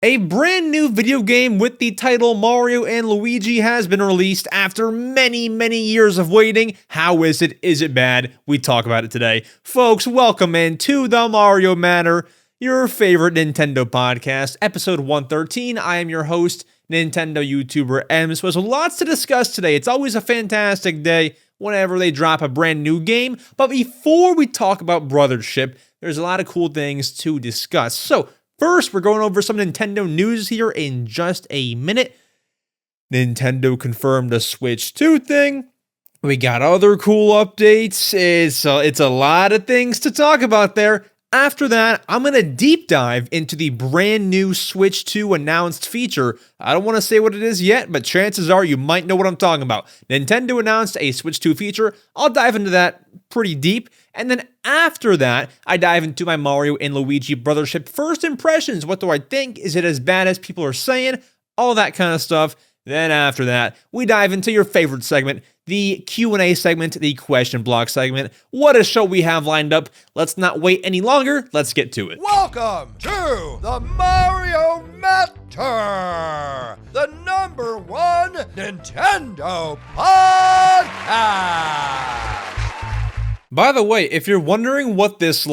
A brand new video game with the title Mario and Luigi has been released after many, many years of waiting. How is it? Is it bad? We talk about it today. Folks, welcome into the Mario Matter, your favorite Nintendo podcast, episode 113. I am your host, Nintendo YouTuber EmSwizzle. Lots to discuss today. It's always a fantastic day whenever they drop a brand new game. But before we talk about Brothership, there's a lot of cool things to discuss. So, first, we're going over some Nintendo news here in just a minute. Nintendo confirmed a Switch 2 thing. We got other cool updates. It's a lot of things to talk about there. After that, I'm going to deep dive into the brand new Switch 2 announced feature. I don't want to say what it is yet, but chances are you might know what I'm talking about. Nintendo announced a Switch 2 feature. I'll dive into that pretty deep. And then after that, I dive into my Mario and Luigi Brothership first impressions. What do I think? Is it as bad as people are saying? All that kind of stuff. Then after that, we dive into your favorite segment, the Q&A segment, the question block segment. What a show we have lined up. Let's not wait any longer. Let's get to it. Welcome to the Mario Matter, the #1 Nintendo podcast. By the way, if you're wondering what this,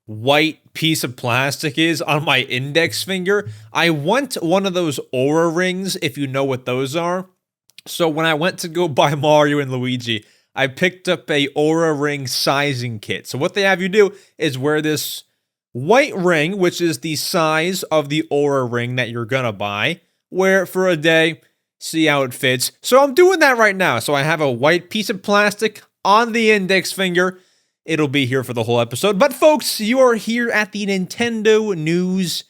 white piece of plastic is on my index finger, I want one of those Aura rings, if you know what those are. So when I went to go buy Mario and Luigi, I picked up a Aura ring sizing kit. So what they have you do is wear this white ring, which is the size of the Aura ring that you're gonna buy, wear it for a day, see how it fits. So I'm doing that right now. So I have a white piece of plastic on the index finger. It'll be here for the whole episode. But folks, you are here at the Nintendo news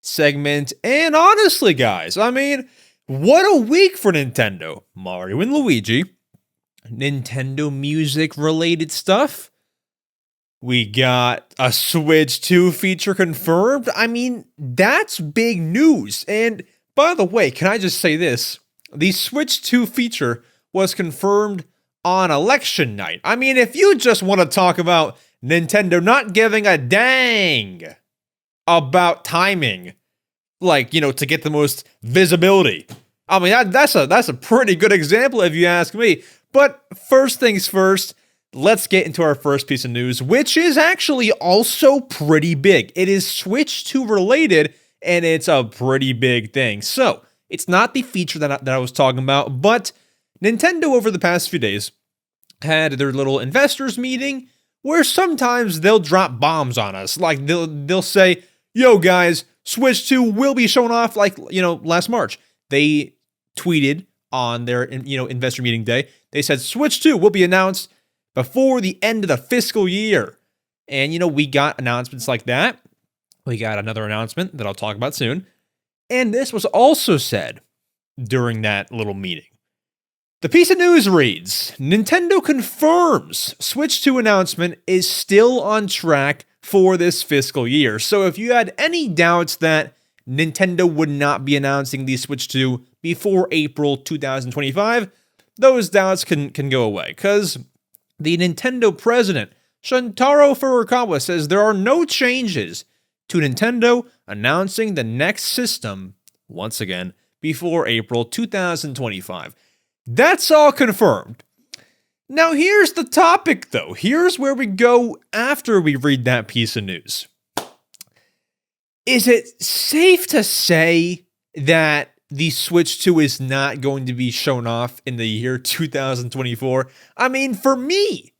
segment. And honestly, guys, I mean, what a week for Nintendo. Mario and Luigi, Nintendo music related stuff. We got a Switch 2 feature confirmed. I mean, that's big news. And by the way, can I just say this? The Switch 2 feature was confirmed on election night. I mean, if you just want to talk about Nintendo not giving a dang about timing, to get the most visibility. I mean, that's a pretty good example if you ask me. But first things first, let's get into our first piece of news, which is actually also pretty big. It is Switch 2 related, and it's a pretty big thing. So, it's not the feature that I was talking about, but Nintendo over the past few days had their little investors meeting where sometimes they'll drop bombs on us. Like they'll say, "Yo guys, Switch 2 will be shown off last March." They tweeted on their investor meeting day. They said Switch 2 will be announced before the end of the fiscal year. And we got announcements like that. We got another announcement that I'll talk about soon. And this was also said during that little meeting. The piece of news reads, Nintendo confirms Switch 2 announcement is still on track for this fiscal year. So if you had any doubts that Nintendo would not be announcing the Switch 2 before April 2025, those doubts can go away. Because the Nintendo president, Shuntaro Furukawa, says there are no changes to Nintendo announcing the next system, once again, before April 2025. That's all confirmed. Now here's the topic though. Here's where we go after we read that piece of news. Is it safe to say that the Switch 2 is not going to be shown off in the year 2024? I mean, for me,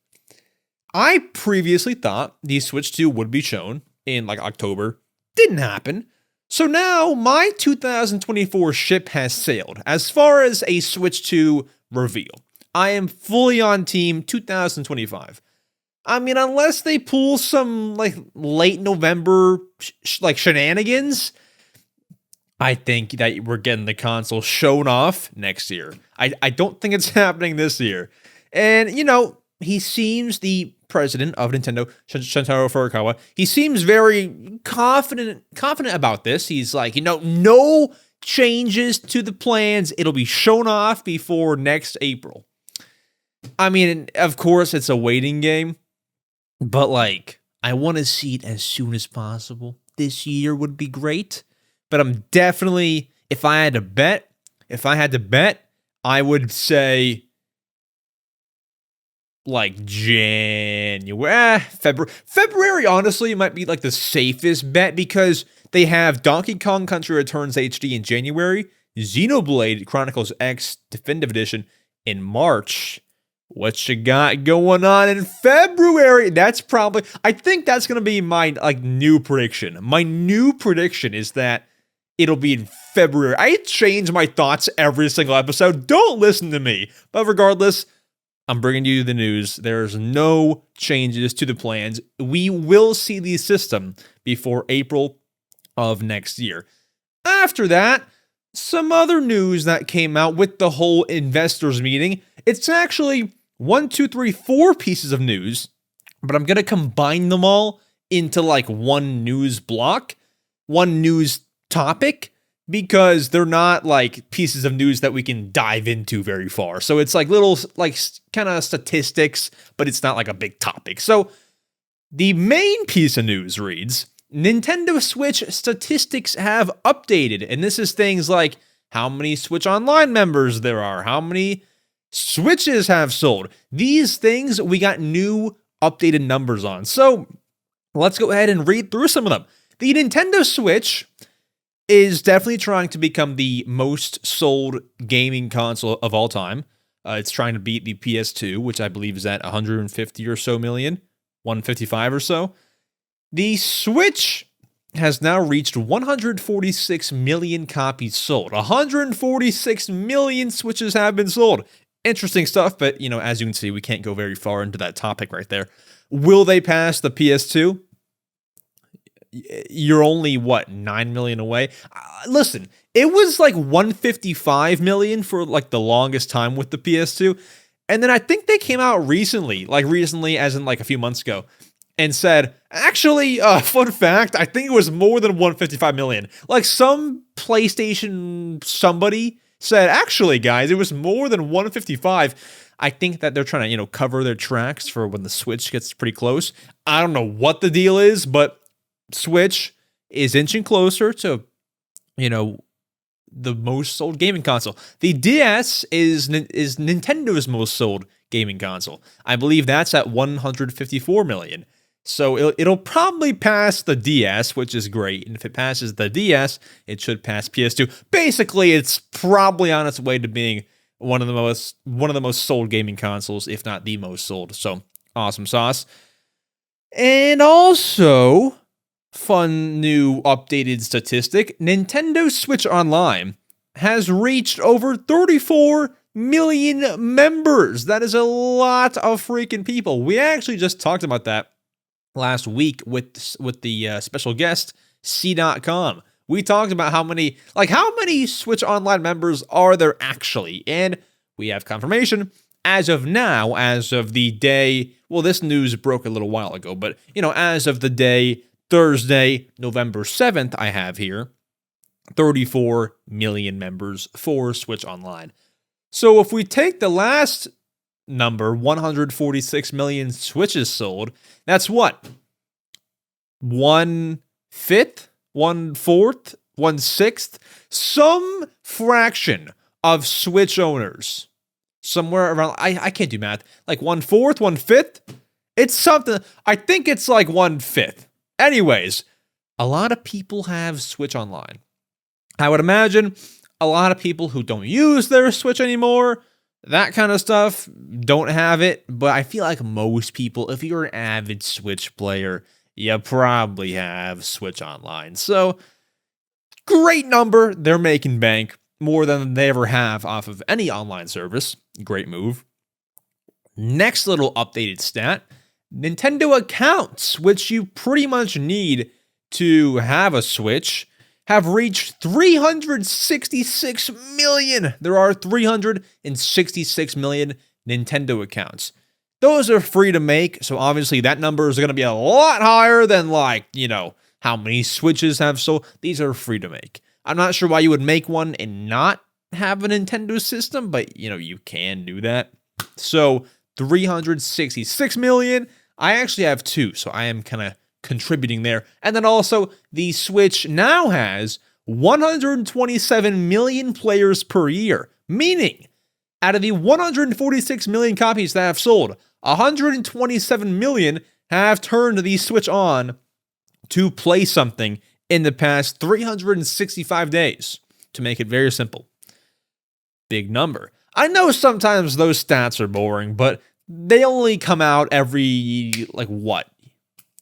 I previously thought the Switch 2 would be shown in October. Didn't happen. So now my 2024 ship has sailed as far as a Switch 2 reveal. I am fully on team 2025. I mean, unless they pull some late November shenanigans, I think that we're getting the console shown off next year. I don't think it's happening this year. And, he seems, the president of Nintendo, Shuntaro Furukawa, he seems very confident about this. He's like, no changes to the plans. It'll be shown off before next April. I mean, of course, it's a waiting game, but I want to see it as soon as possible. This year would be great. but I'm definitely, if I had to bet, I would say like January, February. February, honestly, might be like the safest bet because they have Donkey Kong Country Returns HD in January, Xenoblade Chronicles X Definitive Edition in March. What you got going on in February? That's probably, I think that's going to be my like new prediction. My new prediction is that it'll be in February. I change my thoughts every single episode. Don't listen to me. But regardless, I'm bringing you the news. There's no changes to the plans. We will see the system before April of next year. After that, some other news that came out with the whole investors meeting. It's actually 4 pieces of news, but I'm going to combine them all into like one news block, one news topic, because they're not like pieces of news that we can dive into very far. So it's like little like kind of statistics, but it's not like a big topic. So the main piece of news reads, Nintendo Switch statistics have updated. And this is things like how many Switch Online members there are, how many Switches have sold. These things we got new updated numbers on. So let's go ahead and read through some of them. The Nintendo Switch is definitely trying to become the most sold gaming console of all time. It's trying to beat the PS2, which I believe is at 150 or so million, 155 or so. The Switch has now reached 146 million copies sold. 146 million Switches have been sold. Interesting stuff, but, you know, as you can see, we can't go very far into that topic right there. Will they pass the PS2? You're only, 9 million away? Listen, it was like 155 million for like the longest time with the PS2. And then I think they came out recently as in like a few months ago, and said, actually, fun fact, I think it was more than 155 million. Like some PlayStation somebody said, actually, guys, it was more than 155. I think that they're trying to, cover their tracks for when the Switch gets pretty close. I don't know what the deal is, but Switch is inching closer to, the most sold gaming console. The DS is Nintendo's most sold gaming console. I believe that's at 154 million. So it'll probably pass the DS, which is great. And if it passes the DS, it should pass PS2. Basically, it's probably on its way to being one of the most sold gaming consoles, if not the most sold. So awesome sauce. And also, fun new updated statistic, Nintendo Switch Online has reached over 34 million members. That is a lot of freaking people. We actually just talked about that last week with the special guest, C.com. We talked about how many Switch Online members are there actually, and we have confirmation. As of now, as of the day, well, this news broke a little while ago, but, as of the day, Thursday, November 7th, I have here 34 million members for Switch Online. So if we take the last number, 146 million Switches sold, that's what? 1/5? 1/4? 1/6? Some fraction of Switch owners. Somewhere around, I can't do math, like 1/4, 1/5? It's something, I think it's like 1/5. Anyways, a lot of people have Switch Online. I would imagine a lot of people who don't use their Switch anymore, that kind of stuff, don't have it. But I feel like most people, if you're an avid Switch player, you probably have Switch Online. So, great number. They're making bank more than they ever have off of any online service. Great move. Next little updated stat. Nintendo accounts, which you pretty much need to have a Switch, have reached 366 million. There are 366 million Nintendo accounts. Those are free to make, so obviously that number is going to be a lot higher than how many Switches have sold. These are free to make. I'm not sure why you would make one and not have a Nintendo system, but you can do that. So 366 million. I actually have 2, so I am kind of contributing there. And then also, the Switch now has 127 million players per year, meaning out of the 146 million copies that have sold, 127 million have turned the Switch on to play something in the past 365 days, to make it very simple. Big number. I know sometimes those stats are boring, but they only come out every,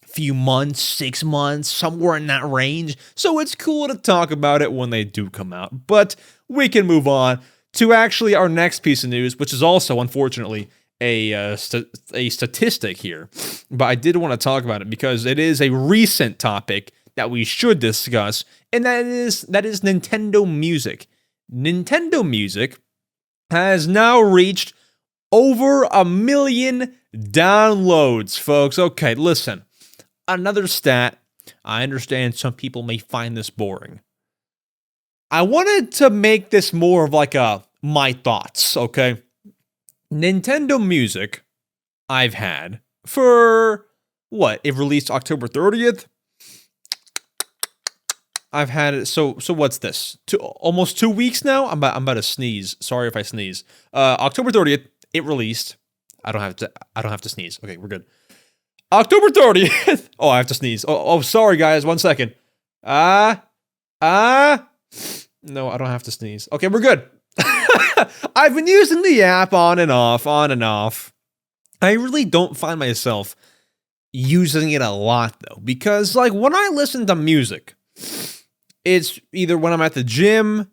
few months, 6 months, somewhere in that range. So it's cool to talk about it when they do come out. But we can move on to actually our next piece of news, which is also, unfortunately, a statistic here. But I did want to talk about it because it is a recent topic that we should discuss, and that is Nintendo Music. Nintendo Music has now reached over 1 million downloads, folks. Okay, listen. Another stat. I understand some people may find this boring. I wanted to make this more of like my thoughts, okay? Nintendo Music I've had for what? It released October 30th. I've had it. So what's this? Almost 2 weeks now. I'm about to sneeze. Sorry if I sneeze. October 30th, it released. I don't have to sneeze. Okay, we're good. October 30th. Oh, I have to sneeze. Oh, sorry guys. 1 second. No, I don't have to sneeze. Okay, we're good. I've been using the app on and off. I really don't find myself using it a lot though, because when I listen to music, it's either when I'm at the gym,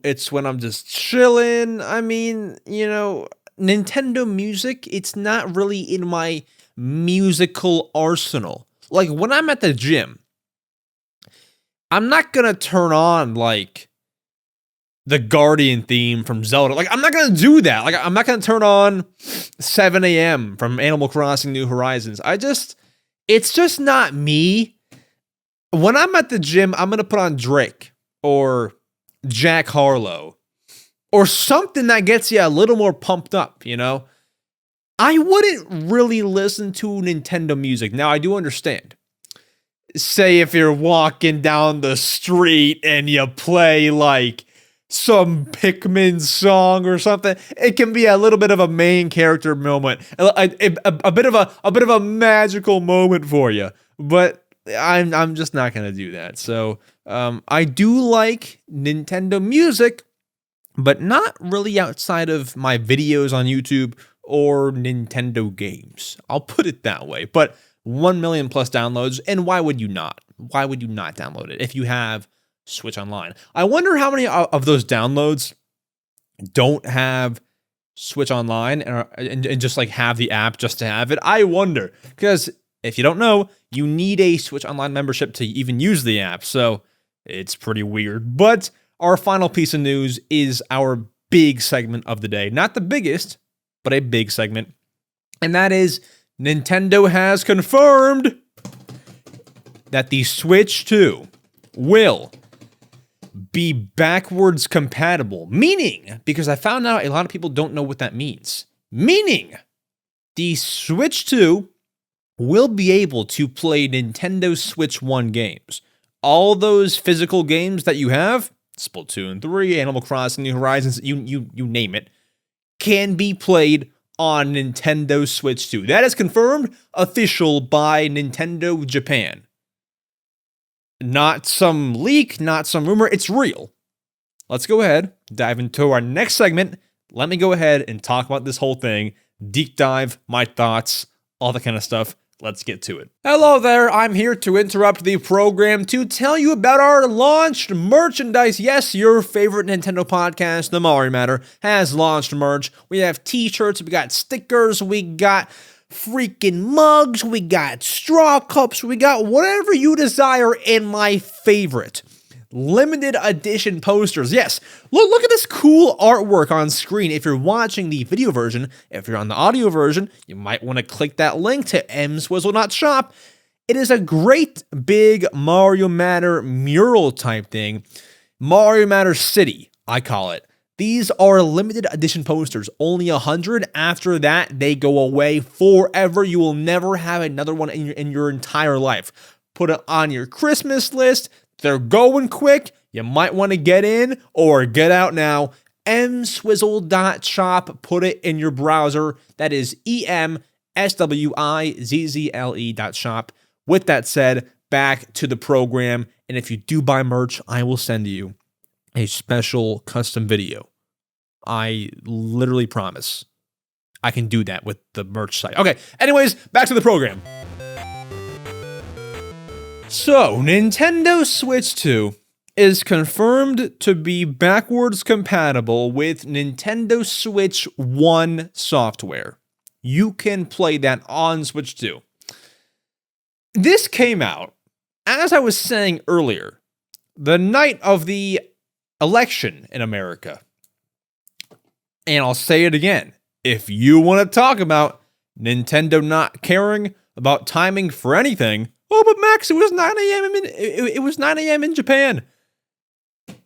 it's when I'm just chilling. I mean, Nintendo Music, it's not really in my musical arsenal. Like when I'm at the gym, I'm not gonna turn on the Guardian theme from Zelda. I'm not gonna do that. I'm not gonna turn on 7 a.m. from Animal Crossing New Horizons. It's just not me. When I'm at the gym, I'm gonna put on Drake or Jack Harlow or something that gets you a little more pumped up, I wouldn't really listen to Nintendo Music. Now, I do understand. Say if you're walking down the street and you play some Pikmin song or something, it can be a little bit of a main character moment, a bit of a magical moment for you. But I'm just not gonna do that. So I do like Nintendo Music, but not really outside of my videos on YouTube or Nintendo games. I'll put it that way. But 1 million plus downloads, and why would you not? Why would you not download it if you have Switch Online? I wonder how many of those downloads don't have Switch Online and just have the app just to have it. I wonder, because if you don't know, you need a Switch Online membership to even use the app, so it's pretty weird. But our final piece of news is our big segment of the day. Not the biggest, but a big segment. And that is Nintendo has confirmed that the Switch 2 will be backwards compatible. Meaning, because I found out a lot of people don't know what that means. Meaning, the Switch 2 will be able to play Nintendo Switch 1 games. All those physical games that you have, Splatoon 3, Animal Crossing New Horizons, you name it, can be played on Nintendo Switch 2. That is confirmed, official by Nintendo Japan. Not some leak, not some rumor, it's real. Let's go ahead, dive into our next segment. Let me go ahead and talk about this whole thing, deep dive, my thoughts, all that kind of stuff. Let's get to it. Hello there, I'm here to interrupt the program to tell you about our launched merchandise. Yes, your favorite Nintendo podcast, The Mario Matter, has launched merch. We have t-shirts, we got stickers, we got freaking mugs, we got straw cups, we got whatever you desire, and my favorite, limited edition posters. Yes, look at this cool artwork on screen. If you're watching the video version, if you're on the audio version, you might want to click that link to EmSwizzle.shop. It is a great big Mario Matter mural type thing. Mario Matter City, I call it. These are limited edition posters, only 100. After that, they go away forever. You will never have another one in your entire life. Put it on your Christmas list. They're going quick. you might want to get in or get out now. EmSwizzle.shop. Put it in your browser. That is EmSwizzle.shop. With that said, back to the program. And if you do buy merch, I will send you a special custom video. I literally promise I can do that with the merch site. Okay, anyways, back to the program. So, Nintendo Switch 2 is confirmed to be backwards compatible with Nintendo Switch 1 software. You can play that on Switch 2. This came out, as I was saying earlier, the night of the election in America. And I'll say it again. If you want to talk about Nintendo not caring about timing for anything, oh, but Max, it was 9 a.m. It was 9 a.m. in Japan.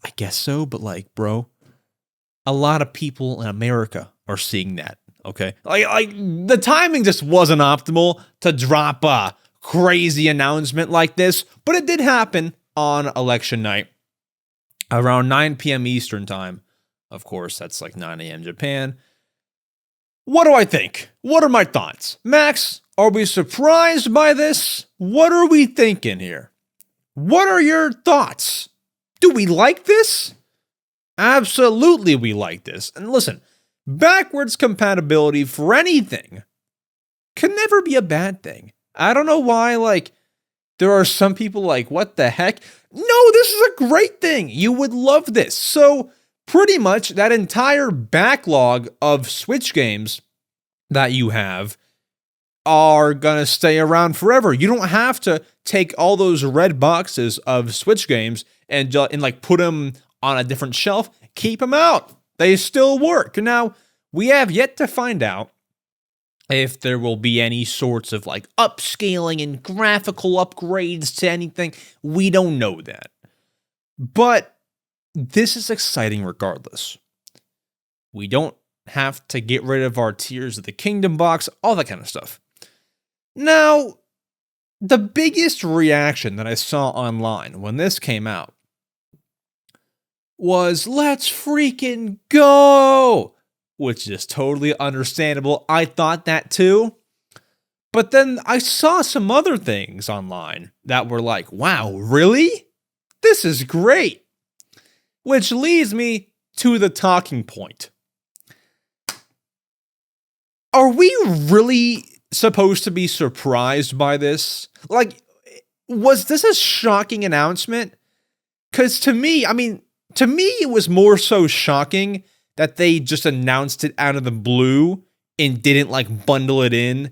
I guess so, but like, bro, a lot of people in America are seeing that. Okay, like the timing just wasn't optimal to drop a crazy announcement like this, but it did happen on election night around 9 p.m. Eastern time. Of course, that's like 9 a.m. Japan. What do I think? What are my thoughts? Max, are we surprised by this? What are we thinking here? What are your thoughts? Do we like this? Absolutely we like this. And listen, backwards compatibility for anything can never be a bad thing. I don't know why, like, there are some people like, what the heck? No, this is a great thing. You would love this. So, pretty much that entire backlog of Switch games that you have are gonna stay around forever. You don't have to take all those red boxes of Switch games and like put them on a different shelf. Keep them out. They still work. Now, we have yet to find out if there will be any sorts of like upscaling and graphical upgrades to anything. We don't know that. But this is exciting regardless. We don't have to get rid of our Tears of the Kingdom box, all that kind of stuff. Now, the biggest reaction that I saw online when this came out was, let's freaking go, which is totally understandable. I thought that too. But then I saw some other things online that were like, wow, really? This is great. Which leads me to the talking point. Are we really supposed to be surprised by this? Like, was this a shocking announcement? Because to me, it was more so shocking that they just announced it out of the blue and didn't like bundle it in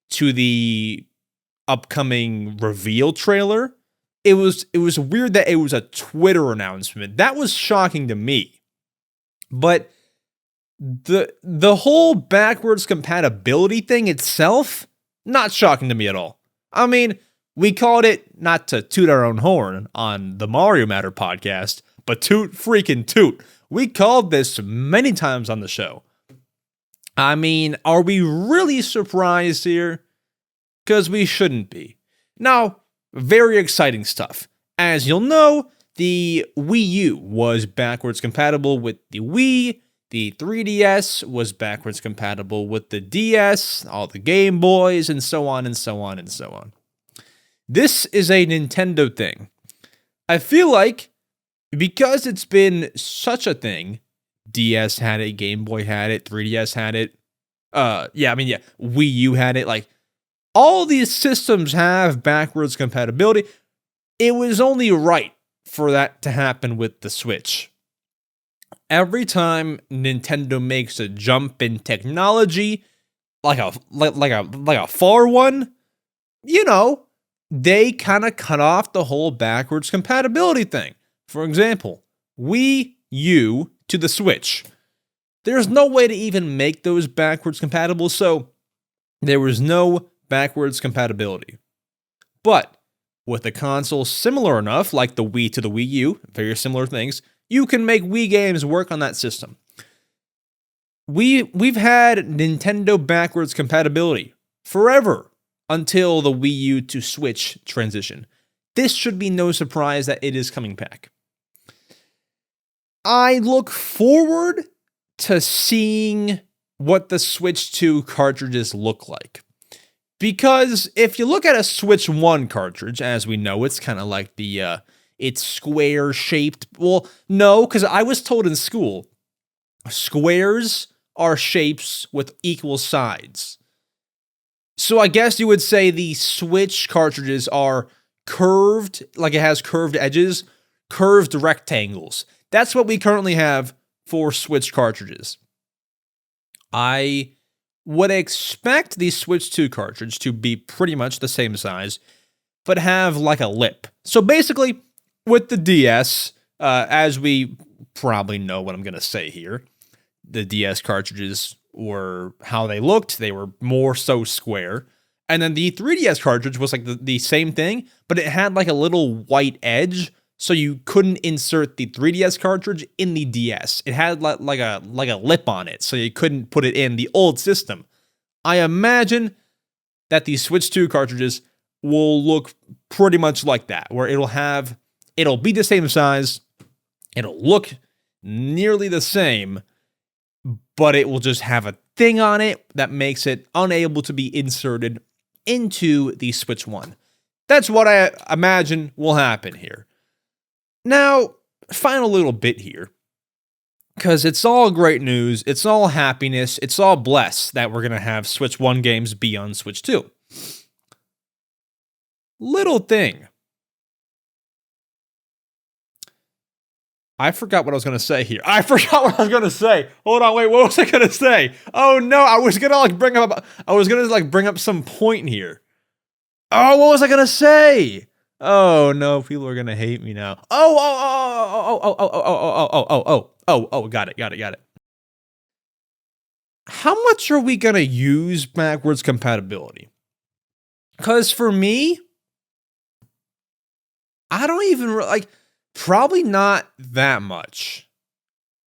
to the upcoming reveal trailer. It was weird that it was a Twitter announcement. That was shocking to me. But the whole backwards compatibility thing itself, not shocking to me at all. I mean, we called it, not to toot our own horn on the Mario Matter podcast, but toot freaking toot. We called this many times on the show. I mean, are we really surprised here? Because we shouldn't be. Now, very exciting stuff. As you'll know, the Wii U was backwards compatible with the Wii. The 3DS was backwards compatible with the DS, all the Game Boys, and so on and so on and so on. This is a Nintendo thing. I feel like because it's been such a thing, DS had it, Game Boy had it, 3DS had it, Wii U had it, like, all these systems have backwards compatibility. It was only right for that to happen with the Switch. Every time Nintendo makes a jump in technology, like a far one, you know, they kind of cut off the whole backwards compatibility thing. For example, Wii U to the Switch. There's no way to even make those backwards compatible, so there was no backwards compatibility. But with a console similar enough, like the Wii to the Wii U, very similar things, you can make Wii games work on that system. We've had Nintendo backwards compatibility forever until the Wii U to Switch transition. This should be no surprise that it is coming back. I look forward to seeing what the Switch 2 cartridges look like. Because if you look at a Switch 1 cartridge, as we know, it's kind of like it's square shaped. Well, no, because I was told in school, squares are shapes with equal sides. So I guess you would say the Switch cartridges are curved, like it has curved edges, curved rectangles. That's what we currently have for Switch cartridges. I would expect the Switch 2 cartridge to be pretty much the same size, but have like a lip. So basically, with the DS, as we probably know what I'm going to say here, the DS cartridges were how they looked. They were more so square. And then the 3DS cartridge was like the same thing, but it had like a little white edge, so you couldn't insert the 3DS cartridge in the DS. It had like a lip on it, so you couldn't put it in the old system. I imagine that the Switch 2 cartridges will look pretty much like that, where it'll be the same size, it'll look nearly the same, but it will just have a thing on it that makes it unable to be inserted into the Switch 1. That's what I imagine will happen here. Now, final little bit here, because it's all great news, it's all happiness, it's all blessed that we're going to have Switch 1 games be on Switch 2. Little thing. I forgot what I was going to say here. Hold on, wait, what was I going to say? Oh no, I was going to bring up some point here. Oh, what was I going to say? Oh no, people are going to hate me now. Got it. How much are we going to use backwards compatibility? Because for me, I don't even like. Probably not that much.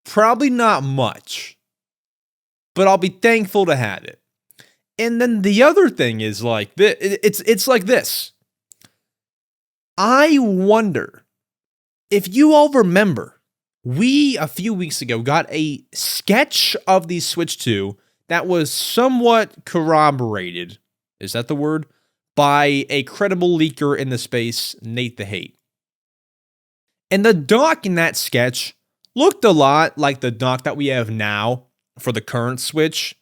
Probably not much. But I'll be thankful to have it. And then the other thing is like it's like this. I wonder if you all remember, we a few weeks ago got a sketch of the Switch 2 that was somewhat corroborated, is that the word? By a credible leaker in the space, Nate the Hate. And the dock in that sketch looked a lot like the dock that we have now for the current Switch.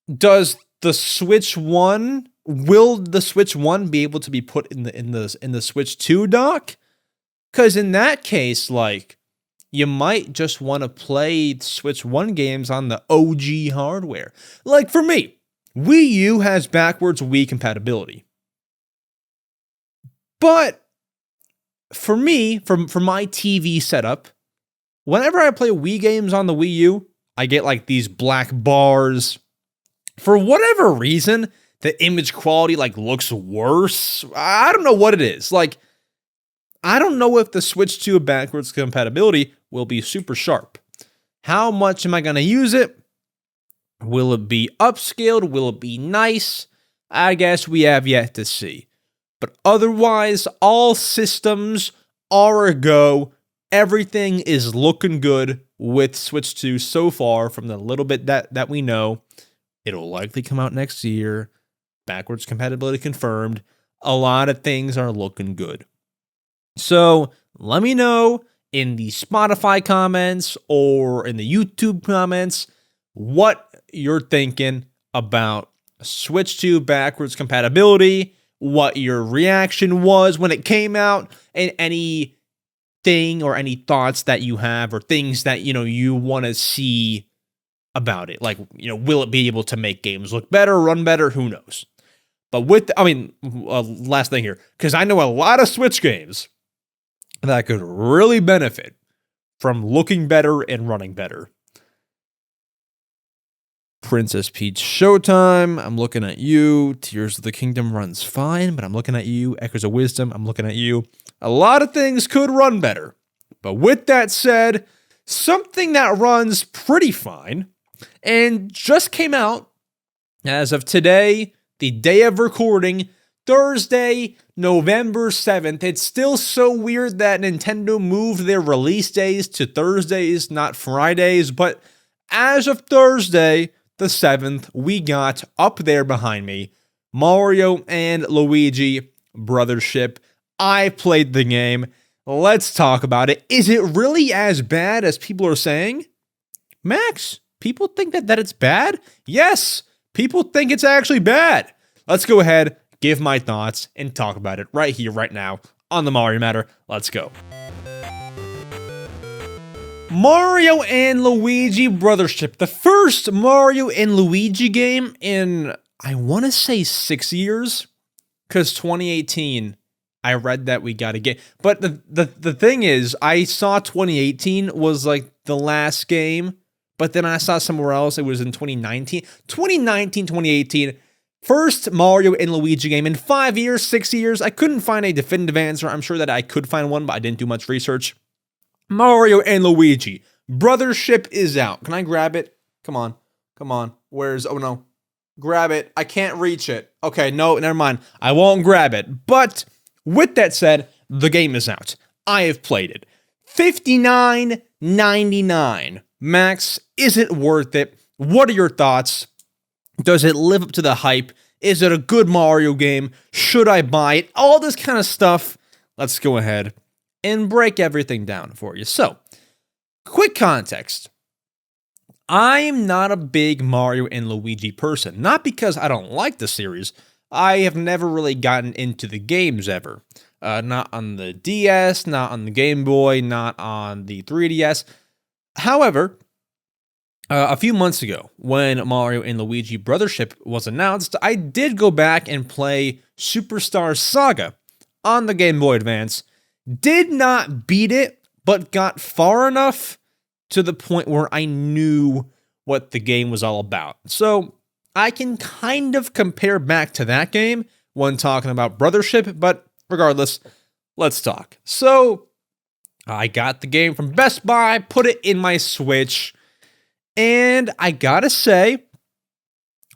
Will the Switch 1 be able to be put in the Switch 2 dock? Because in that case, like, you might just want to play Switch 1 games on the OG hardware. Like for me, Wii U has backwards Wii compatibility. But for me, for my TV setup, whenever I play Wii games on the Wii U, I get like these black bars. For whatever reason, the image quality like looks worse. I don't know what it is. Like, I don't know if the Switch 2 backwards compatibility will be super sharp. How much am I going to use it? Will it be upscaled? Will it be nice? I guess we have yet to see. But otherwise, all systems are a go. Everything is looking good with Switch 2 so far from the little bit that we know. It'll likely come out next year. Backwards compatibility confirmed. A lot of things are looking good. So let me know in the Spotify comments or in the YouTube comments what you're thinking about Switch 2 backwards compatibility, what your reaction was when it came out, and anything or any thoughts that you have or things that, you want to see about it. Like, will it be able to make games look better, run better? Who knows? But last thing here, because I know a lot of Switch games that could really benefit from looking better and running better. Princess Peach Showtime, I'm looking at you. Tears of the Kingdom runs fine, but I'm looking at you. Echoes of Wisdom, I'm looking at you. A lot of things could run better. But with that said, something that runs pretty fine and just came out as of today, the day of recording, Thursday, November 7th. It's still so weird that Nintendo moved their release days to Thursdays, not Fridays, but as of Thursday, the 7th, we got up there behind me, Mario and Luigi Brothership. I played the game. Let's talk about it. Is it really as bad as people are saying? Max, people think that it's bad? Yes, people think it's actually bad. Let's go ahead, give my thoughts, and talk about it right here, right now, on the Mario Matter. Let's go. Mario and Luigi Brothership, the first Mario and Luigi game in, I want to say 6 years, because 2018, I read that we got a game. But the thing is, I saw 2018 was like the last game, but then I saw somewhere else it was in 2019. 2019, 2018, first Mario and Luigi game in 5 years, 6 years. I couldn't find a definitive answer. I'm sure that I could find one, but I didn't do much research. Mario and Luigi Brothership is out. Can I grab it? Come on. Come on. Where's... Oh, no. Grab it. I can't reach it. Okay, no, never mind. I won't grab it. But with that said, the game is out. I have played it. $59.99. Max, is it worth it? What are your thoughts? Does it live up to the hype? Is it a good Mario game? Should I buy it? All this kind of stuff. Let's go ahead and break everything down for you. So, quick context. I'm not a big Mario and Luigi person. Not because I don't like the series. I have never really gotten into the games ever. Not on the DS, not on the Game Boy, not on the 3DS. However, a few months ago, when Mario and Luigi Brothership was announced, I did go back and play Superstar Saga on the Game Boy Advance. Did not beat it, but got far enough to the point where I knew what the game was all about. So I can kind of compare back to that game when talking about Brothership, but regardless, let's talk. So I got the game from Best Buy, put it in my Switch, and I gotta say,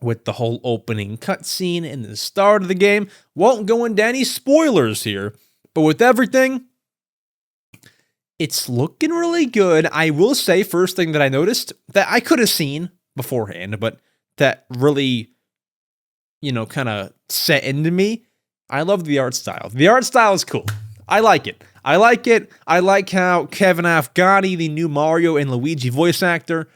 with the whole opening cutscene and the start of the game, won't go into any spoilers here, but with everything, it's looking really good. I will say, first thing that I noticed that I could have seen beforehand, but that really, kind of set into me. I love the art style. The art style is cool. I like it. I like how Kevin Afghani, the new Mario and Luigi voice actor,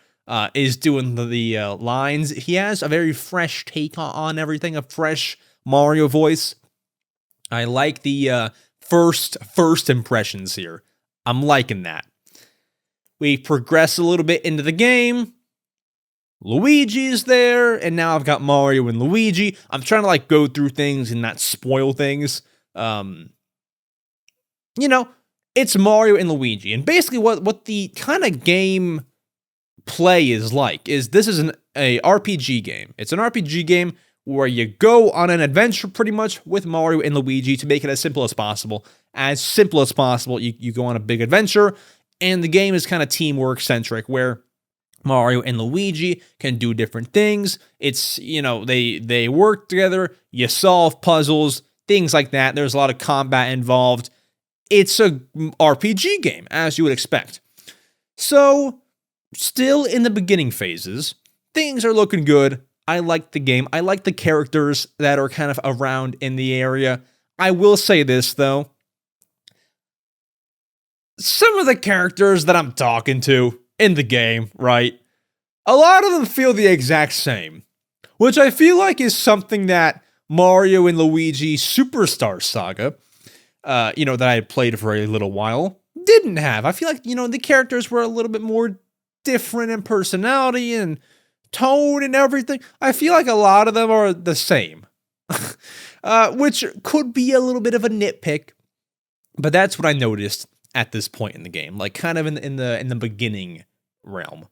is doing the lines. He has a very fresh take on everything, a fresh Mario voice. I like the first impressions here. I'm liking that. We progress a little bit into the game. Luigi is there, and now I've got Mario and Luigi. I'm trying to go through things and not spoil things. It's Mario and Luigi, and basically what the kind of game play is like is this is a RPG game. It's an RPG game where you go on an adventure pretty much with Mario and Luigi to make it as simple as possible. As simple as possible, you go on a big adventure, and the game is kind of teamwork centric where Mario and Luigi can do different things. It's, they work together, you solve puzzles, things like that. There's a lot of combat involved. It's a RPG game, as you would expect. So, still in the beginning phases, things are looking good. I like the game. I like the characters that are kind of around in the area. I will say this, though. Some of the characters that I'm talking to in the game, right? A lot of them feel the exact same, which I feel like is something that Mario and Luigi Superstar Saga, that I had played for a little while, didn't have. I feel like, the characters were a little bit more different in personality and tone and everything. I feel like a lot of them are the same, which could be a little bit of a nitpick, but that's what I noticed at this point in the game, kind of in the beginning realm.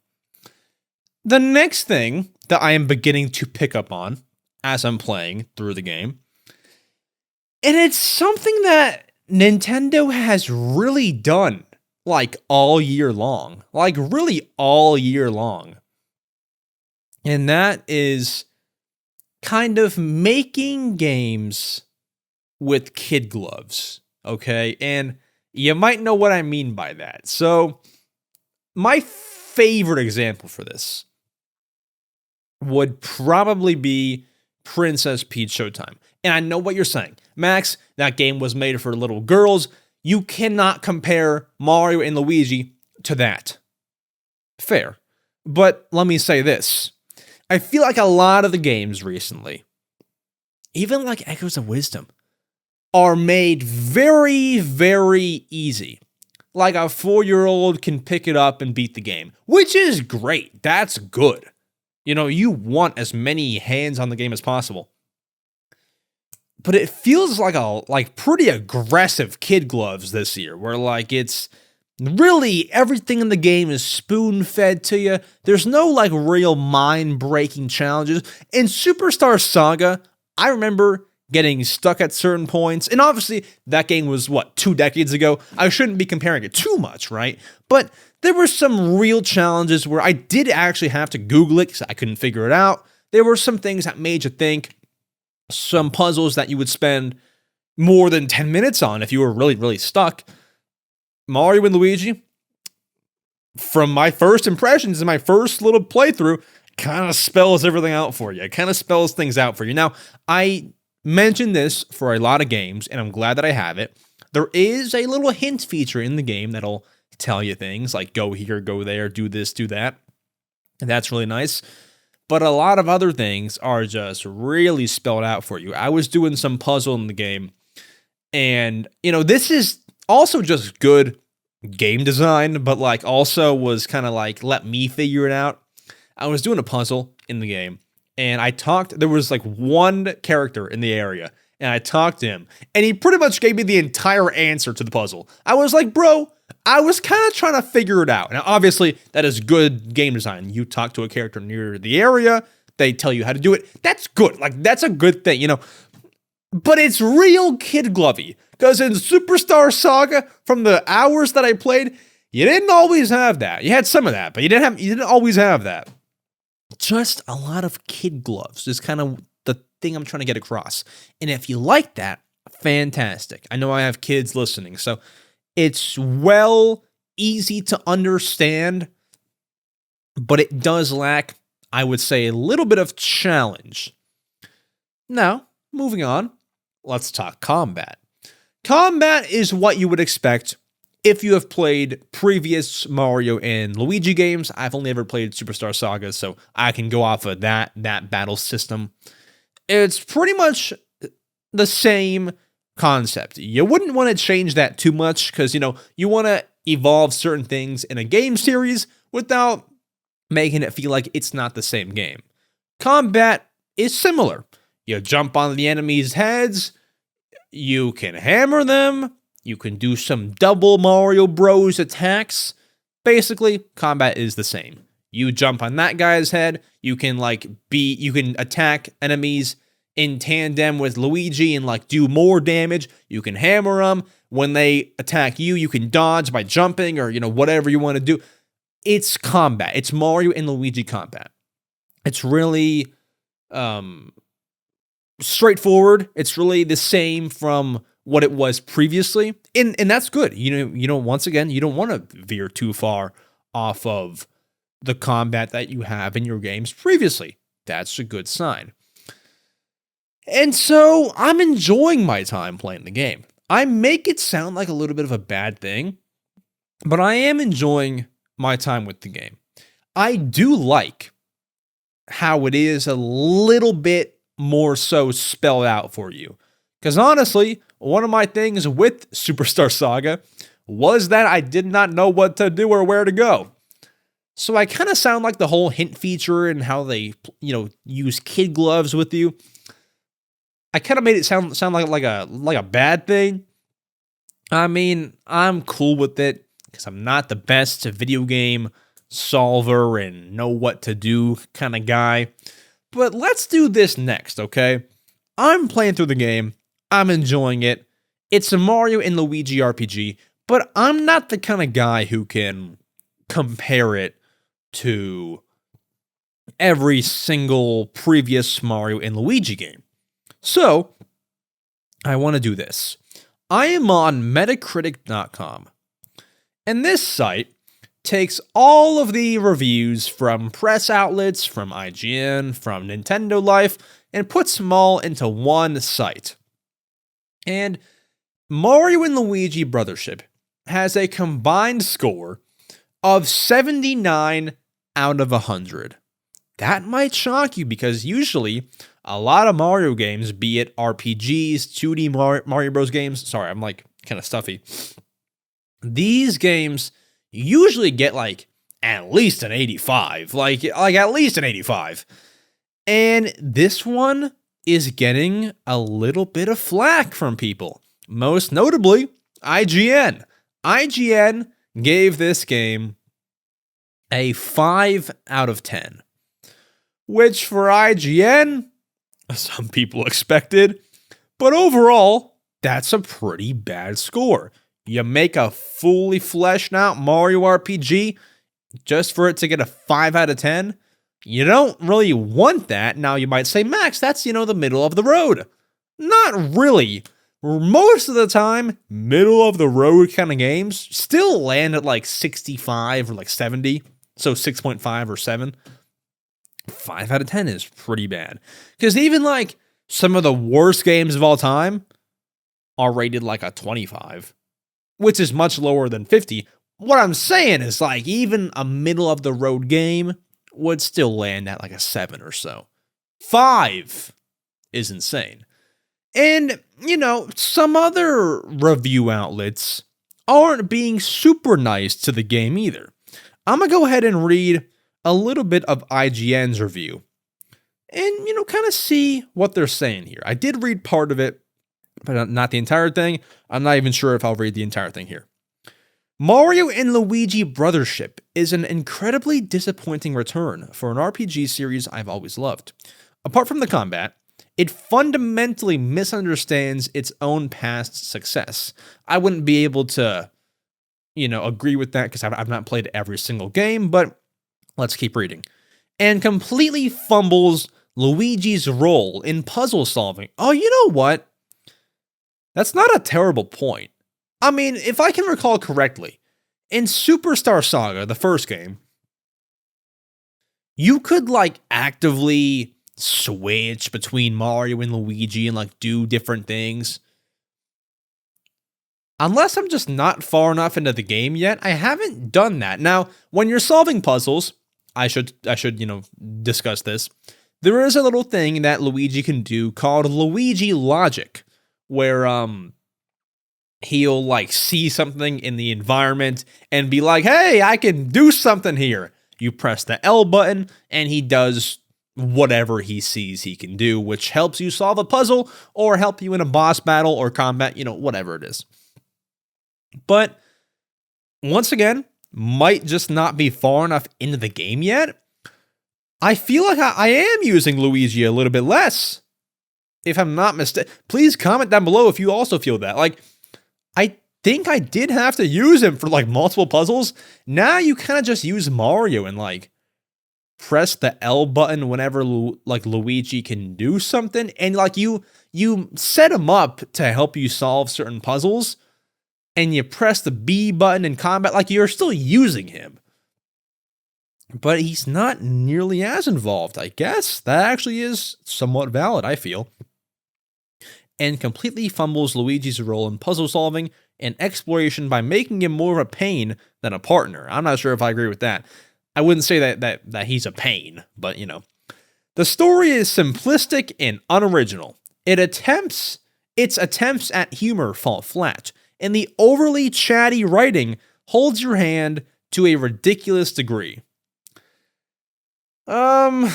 The next thing that I am beginning to pick up on as I'm playing through the game, and it's something that Nintendo has really done all year long, really all year long. And that is kind of making games with kid gloves, okay? And you might know what I mean by that. So, my favorite example for this would probably be Princess Peach Showtime. And I know what you're saying. Max, that game was made for little girls. You cannot compare Mario and Luigi to that. Fair. But let me say this. I feel like a lot of the games recently, even like Echoes of Wisdom, are made very, very easy. Like a 4-year-old can pick it up and beat the game, which is great. That's good. You know, you want as many hands on the game as possible. But it feels like pretty aggressive kid gloves this year, where like it's really everything in the game is spoon-fed to you. There's no like real mind-breaking challenges. In Superstar Saga, I remember getting stuck at certain points, and obviously that game was 2 decades ago. I shouldn't be comparing it too much, right? But there were some real challenges where I did actually have to Google it because I couldn't figure it out. There were some things that made you think, some puzzles that you would spend more than 10 minutes on if you were really, really stuck. Mario and Luigi, from my first impressions in my first little playthrough, kind of spells everything out for you. It kind of spells things out for you. Now, I mentioned this for a lot of games, and I'm glad that I have it. There is a little hint feature in the game that'll tell you things like go here, go there, do this, do that. And that's really nice. But a lot of other things are just really spelled out for you. I was doing some puzzle in the game, and, you know, this is also just good game design, but like also was kind of like, let me figure it out. I was doing a puzzle in the game, and there was like one character in the area, and I talked to him, and he pretty much gave me the entire answer to the puzzle. I was like, bro, I was kind of trying to figure it out. Now, obviously, that is good game design. You talk to a character near the area, they tell you how to do it. That's good. Like, that's a good thing, you know. But it's real kid glovey, because in Superstar Saga, from the hours that I played, you didn't always have that. You had some of that, but you didn't always have that. Just a lot of kid gloves is kind of the thing I'm trying to get across. And if you like that, fantastic. I know I have kids listening, so it's easy to understand, but it does lack, I would say, a little bit of challenge. Now, moving on, let's talk combat. Combat is what you would expect if you have played previous Mario and Luigi games. I've only ever played Superstar Saga, so I can go off of that battle system. It's pretty much the same concept. You wouldn't want to change that too much because, you know, you want to evolve certain things in a game series without making it feel like it's not the same game. Combat is similar. You jump on the enemy's heads, you can hammer them, you can do some double Mario Bros attacks. Basically, combat is the same. You jump on that guy's head, you can attack enemies in tandem with Luigi and like do more damage. You can hammer them. When they attack you, you can dodge by jumping or, you know, whatever you want to do. It's combat. It's Mario and Luigi combat. It's really straightforward. It's really the same from what it was previously. And that's good. You know, once again, you don't want to veer too far off of the combat that you have in your games previously. That's a good sign. And so I'm enjoying my time playing the game. I make it sound like a little bit of a bad thing, but I am enjoying my time with the game. I do like how it is a little bit more so spelled out for you. Because honestly, one of my things with Superstar Saga was that I did not know what to do or where to go. So I kind of sound like the whole hint feature and how they, you know, use kid gloves with you. I kind of made it sound like a bad thing. I mean, I'm cool with it because I'm not the best video game solver and know what to do kind of guy. But let's do this next, okay? I'm playing through the game. I'm enjoying it. It's a Mario and Luigi RPG, but I'm not the kind of guy who can compare it to every single previous Mario and Luigi game. So, I want to do this. I am on Metacritic.com, and this site takes all of the reviews from press outlets, from IGN, from Nintendo Life, and puts them all into one site. And Mario and Luigi Brothership has a combined score of 79 out of 100. That might shock you because usually a lot of Mario games, be it RPGs, 2D Mario Bros. Games, sorry, I'm like kind of stuffy. These games usually get like at least an 85, like at least an 85. And this one is getting a little bit of flack from people, most notably IGN. IGN gave this game a 5 out of 10, which for IGN, some people expected, but overall, that's a pretty bad score. You make a fully fleshed out Mario RPG just for it to get a 5 out of 10? You don't really want that. Now you might say, Max, that's, the middle of the road. Not really. Most of the time, middle of the road kind of games still land at like 65 or like 70. So 6.5 or 7. 5 out of 10 is pretty bad. Because even like some of the worst games of all time are rated like a 25, which is much lower than 50. What I'm saying is like even a middle of the road game would still land at like a 7 or so. 5 is insane. And, some other review outlets aren't being super nice to the game either. I'm going to go ahead and read a little bit of IGN's review and, kind of see what they're saying here. I did read part of it, but not the entire thing. I'm not even sure if I'll read the entire thing here. Mario and Luigi Brothership is an incredibly disappointing return for an RPG series I've always loved. Apart from the combat, it fundamentally misunderstands its own past success. I wouldn't be able to, agree with that because I've not played every single game, but let's keep reading. And completely fumbles Luigi's role in puzzle solving. Oh, you know what? That's not a terrible point. I mean, if I can recall correctly, in Superstar Saga, the first game, you could actively switch between Mario and Luigi and do different things. Unless I'm just not far enough into the game yet, I haven't done that. Now, when you're solving puzzles, I should discuss this. There is a little thing that Luigi can do called Luigi Logic, where he'll see something in the environment and be like, hey, I can do something here. You press the L button and he does whatever he sees he can do, which helps you solve a puzzle or help you in a boss battle or combat, whatever it is. But once again, might just not be far enough into the game yet. I feel like I am using Luigi a little bit less. If I'm not mistaken, please comment down below if you also feel that. I think I did have to use him for multiple puzzles. Now you kind of just use Mario and press the L button whenever Luigi can do something, and you set him up to help you solve certain puzzles, and you press the B button in combat. You're still using him, but he's not nearly as involved. I guess that actually is somewhat valid, I feel. And completely fumbles Luigi's role in puzzle solving and exploration by making him more of a pain than a partner. I'm not sure if I agree with that. I wouldn't say that he's a pain, but The story is simplistic and unoriginal. Its attempts at humor fall flat, and the overly chatty writing holds your hand to a ridiculous degree. I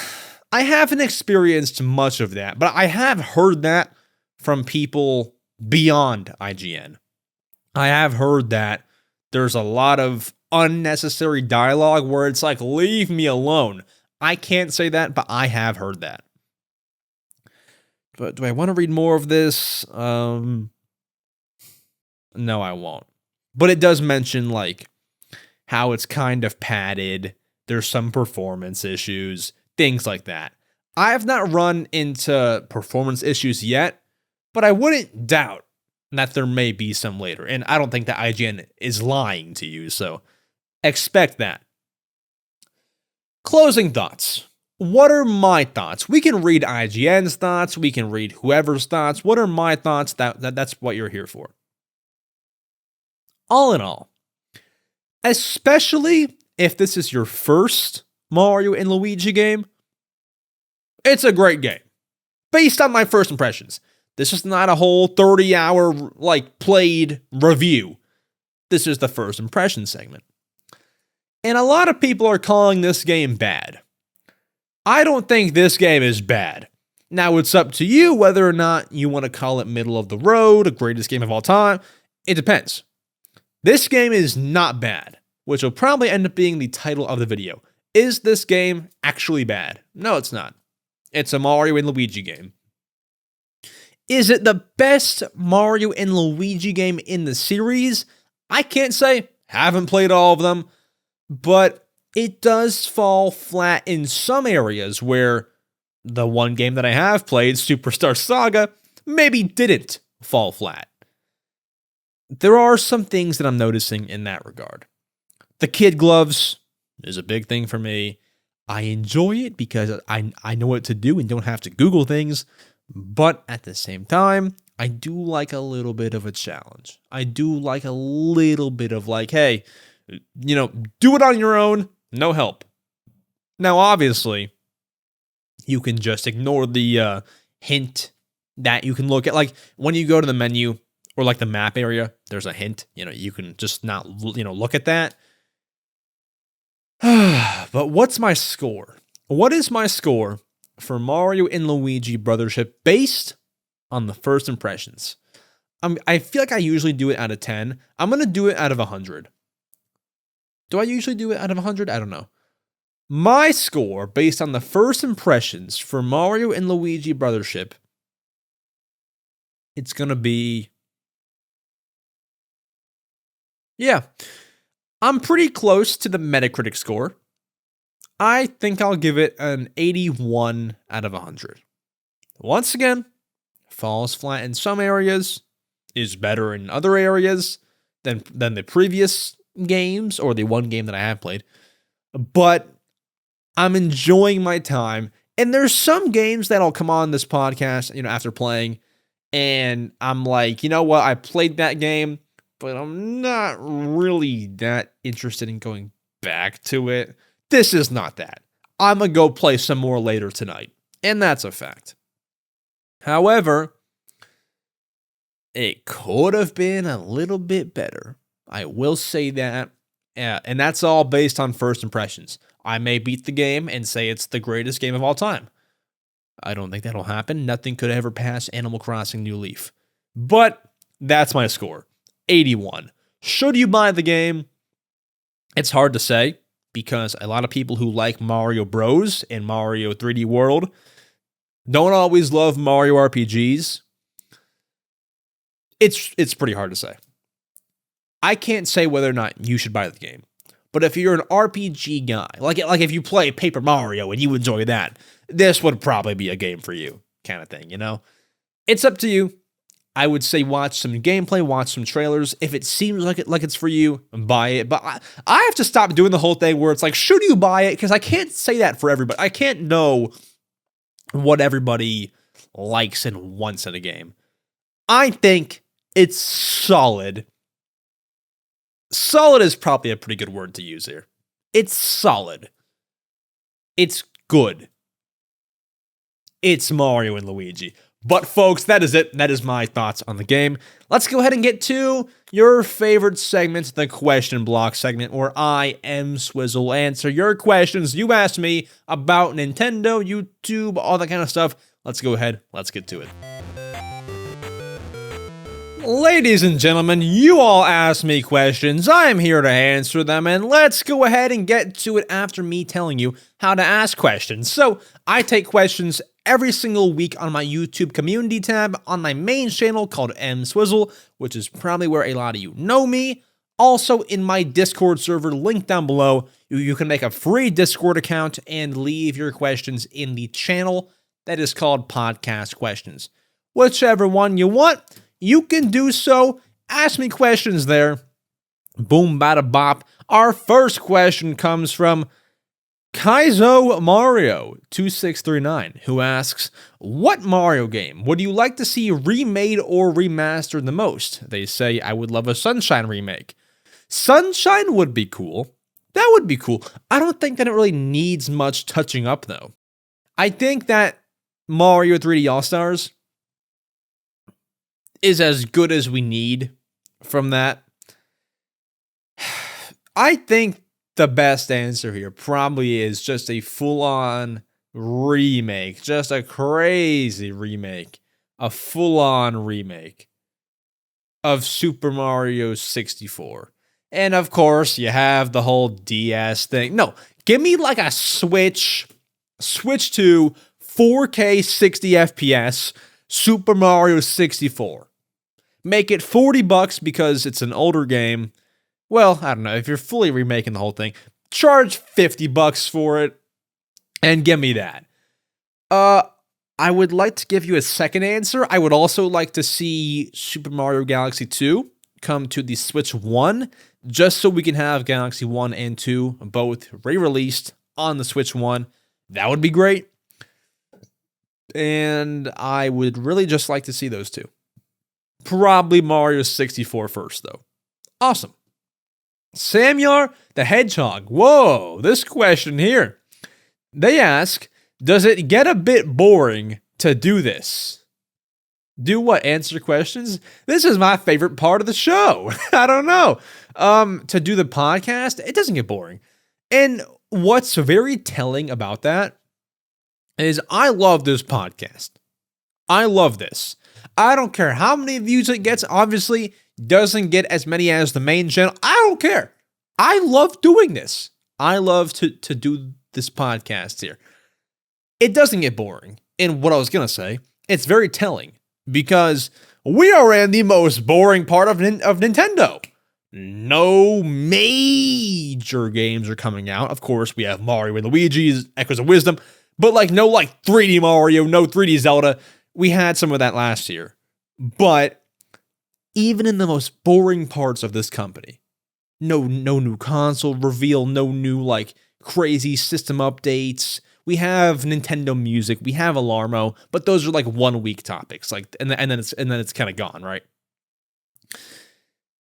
haven't experienced much of that, but I have heard that from people beyond IGN. I have heard that there's a lot of unnecessary dialogue where it's leave me alone. I can't say that, but I have heard that. But do I want to read more of this? No, I won't. But it does mention how it's kind of padded. There's some performance issues, things like that. I have not run into performance issues yet, but I wouldn't doubt that there may be some later. And I don't think that IGN is lying to you, so expect that. Closing thoughts. What are my thoughts? We can read IGN's thoughts. We can read whoever's thoughts. What are my thoughts? That's what you're here for. All in all, especially if this is your first Mario and Luigi game, it's a great game. Based on my first impressions. This is not a whole 30-hour, played review. This is the first impression segment. And a lot of people are calling this game bad. I don't think this game is bad. Now, it's up to you whether or not you want to call it middle of the road, a greatest game of all time. It depends. This game is not bad, which will probably end up being the title of the video. Is this game actually bad? No, it's not. It's a Mario and Luigi game. Is it the best Mario and Luigi game in the series? I can't say. Haven't played all of them. But it does fall flat in some areas where the one game that I have played, Superstar Saga, maybe didn't fall flat. There are some things that I'm noticing in that regard. The kid gloves is a big thing for me. I enjoy it because I know what to do and don't have to Google things. But at the same time, I do like a little bit of a challenge. I do like a little bit of hey, do it on your own, no help. Now, obviously, you can just ignore the hint that you can look at. When you go to the menu or the map area, there's a hint. You can just not, look at that. But what's my score? What is my score for Mario and Luigi Brothership based on the first impressions? I feel like I usually do it out of 10. I'm going to do it out of 100. Do I usually do it out of 100? I don't know. My score based on the first impressions for Mario and Luigi Brothership, it's going to be... Yeah, I'm pretty close to the Metacritic score. I think I'll give it an 81 out of 100. Once again, falls flat in some areas, is better in other areas than the previous games or the one game that I have played. But I'm enjoying my time. And there's some games that'll come on this podcast, after playing, and I'm like, you know what? I played that game, but I'm not really that interested in going back to it. This is not that. I'm going to go play some more later tonight. And that's a fact. However, it could have been a little bit better. I will say that. And that's all based on first impressions. I may beat the game and say it's the greatest game of all time. I don't think that'll happen. Nothing could ever pass Animal Crossing New Leaf. But that's my score. 81. Should you buy the game? It's hard to say, because a lot of people who like Mario Bros. And Mario 3D World don't always love Mario RPGs. It's pretty hard to say. I can't say whether or not you should buy the game. But if you're an RPG guy, like if you play Paper Mario and you enjoy that, this would probably be a game for you, kind of thing, It's up to you. I would say watch some gameplay, watch some trailers. If it seems like it's for you, buy it. But I have to stop doing the whole thing where it's like, should you buy it? Because I can't say that for everybody. I can't know what everybody likes and wants in a game. I think it's solid. Solid is probably a pretty good word to use here. It's solid. It's good. It's Mario and Luigi. But folks, that is it. That is my thoughts on the game. Let's go ahead and get to your favorite segment, the question block segment, where I, EmSwizzle, answer your questions you asked me about Nintendo, YouTube, all that kind of stuff. Let's go ahead. Let's get to it. Ladies and gentlemen, you all asked me questions. I am here to answer them, and let's go ahead and get to it after me telling you how to ask questions. So, I take questions every single week on my YouTube community tab on my main channel called EmSwizzle, which is probably where a lot of you know me. Also, in my Discord server, linked down below, you can make a free Discord account and leave your questions in the channel that is called Podcast Questions. whichever one you want, you can do so. Ask me questions there. Boom, bada bop. Our first question comes from Kaizo Mario 2639, who asks, what Mario game would you like to see remade or remastered the most? They say, I would love a Sunshine remake. Sunshine would be cool. That would be cool. I don't think that it really needs much touching up, though. I think that Mario 3D All-Stars is as good as we need from that. I think the best answer here probably is just a full-on remake, just a crazy remake, a full-on remake of Super Mario 64. And of course, you have the whole DS thing. No, give me like a switch to 4K 60 FPS Super Mario 64. Make it $40 because it's an older game. Well, I don't know, if you're fully remaking the whole thing, charge $50 for it and give me that. I would like to give you a second answer. I would also like to see Super Mario Galaxy 2 come to the Switch 1, just so we can have Galaxy 1 and 2 both re-released on the Switch 1. That would be great. And I would really just like to see those two. Probably Mario 64 first, though. Awesome. Samyar the Hedgehog. Whoa, this question here. They ask, does it get a bit boring to do this? Do what? Answer questions? This is my favorite part of the show. I don't know. To do the podcast, it doesn't get boring. And what's very telling about that is I love this podcast. I love this. I don't care how many views it gets. Obviously, doesn't get as many as the main channel. I don't care. I love doing this. I love to do this podcast here. It doesn't get boring. And what I was going to say, it's very telling because we are in the most boring part of Nintendo. No major games are coming out. Of course, we have Mario and Luigi's Echoes of Wisdom, but no 3D Mario, no 3D Zelda. We had some of that last year. But even in the most boring parts of this company, no new console reveal, no new crazy system updates. We have Nintendo Music, we have Alarmo, but those are 1 week topics. And then it's kind of gone, right?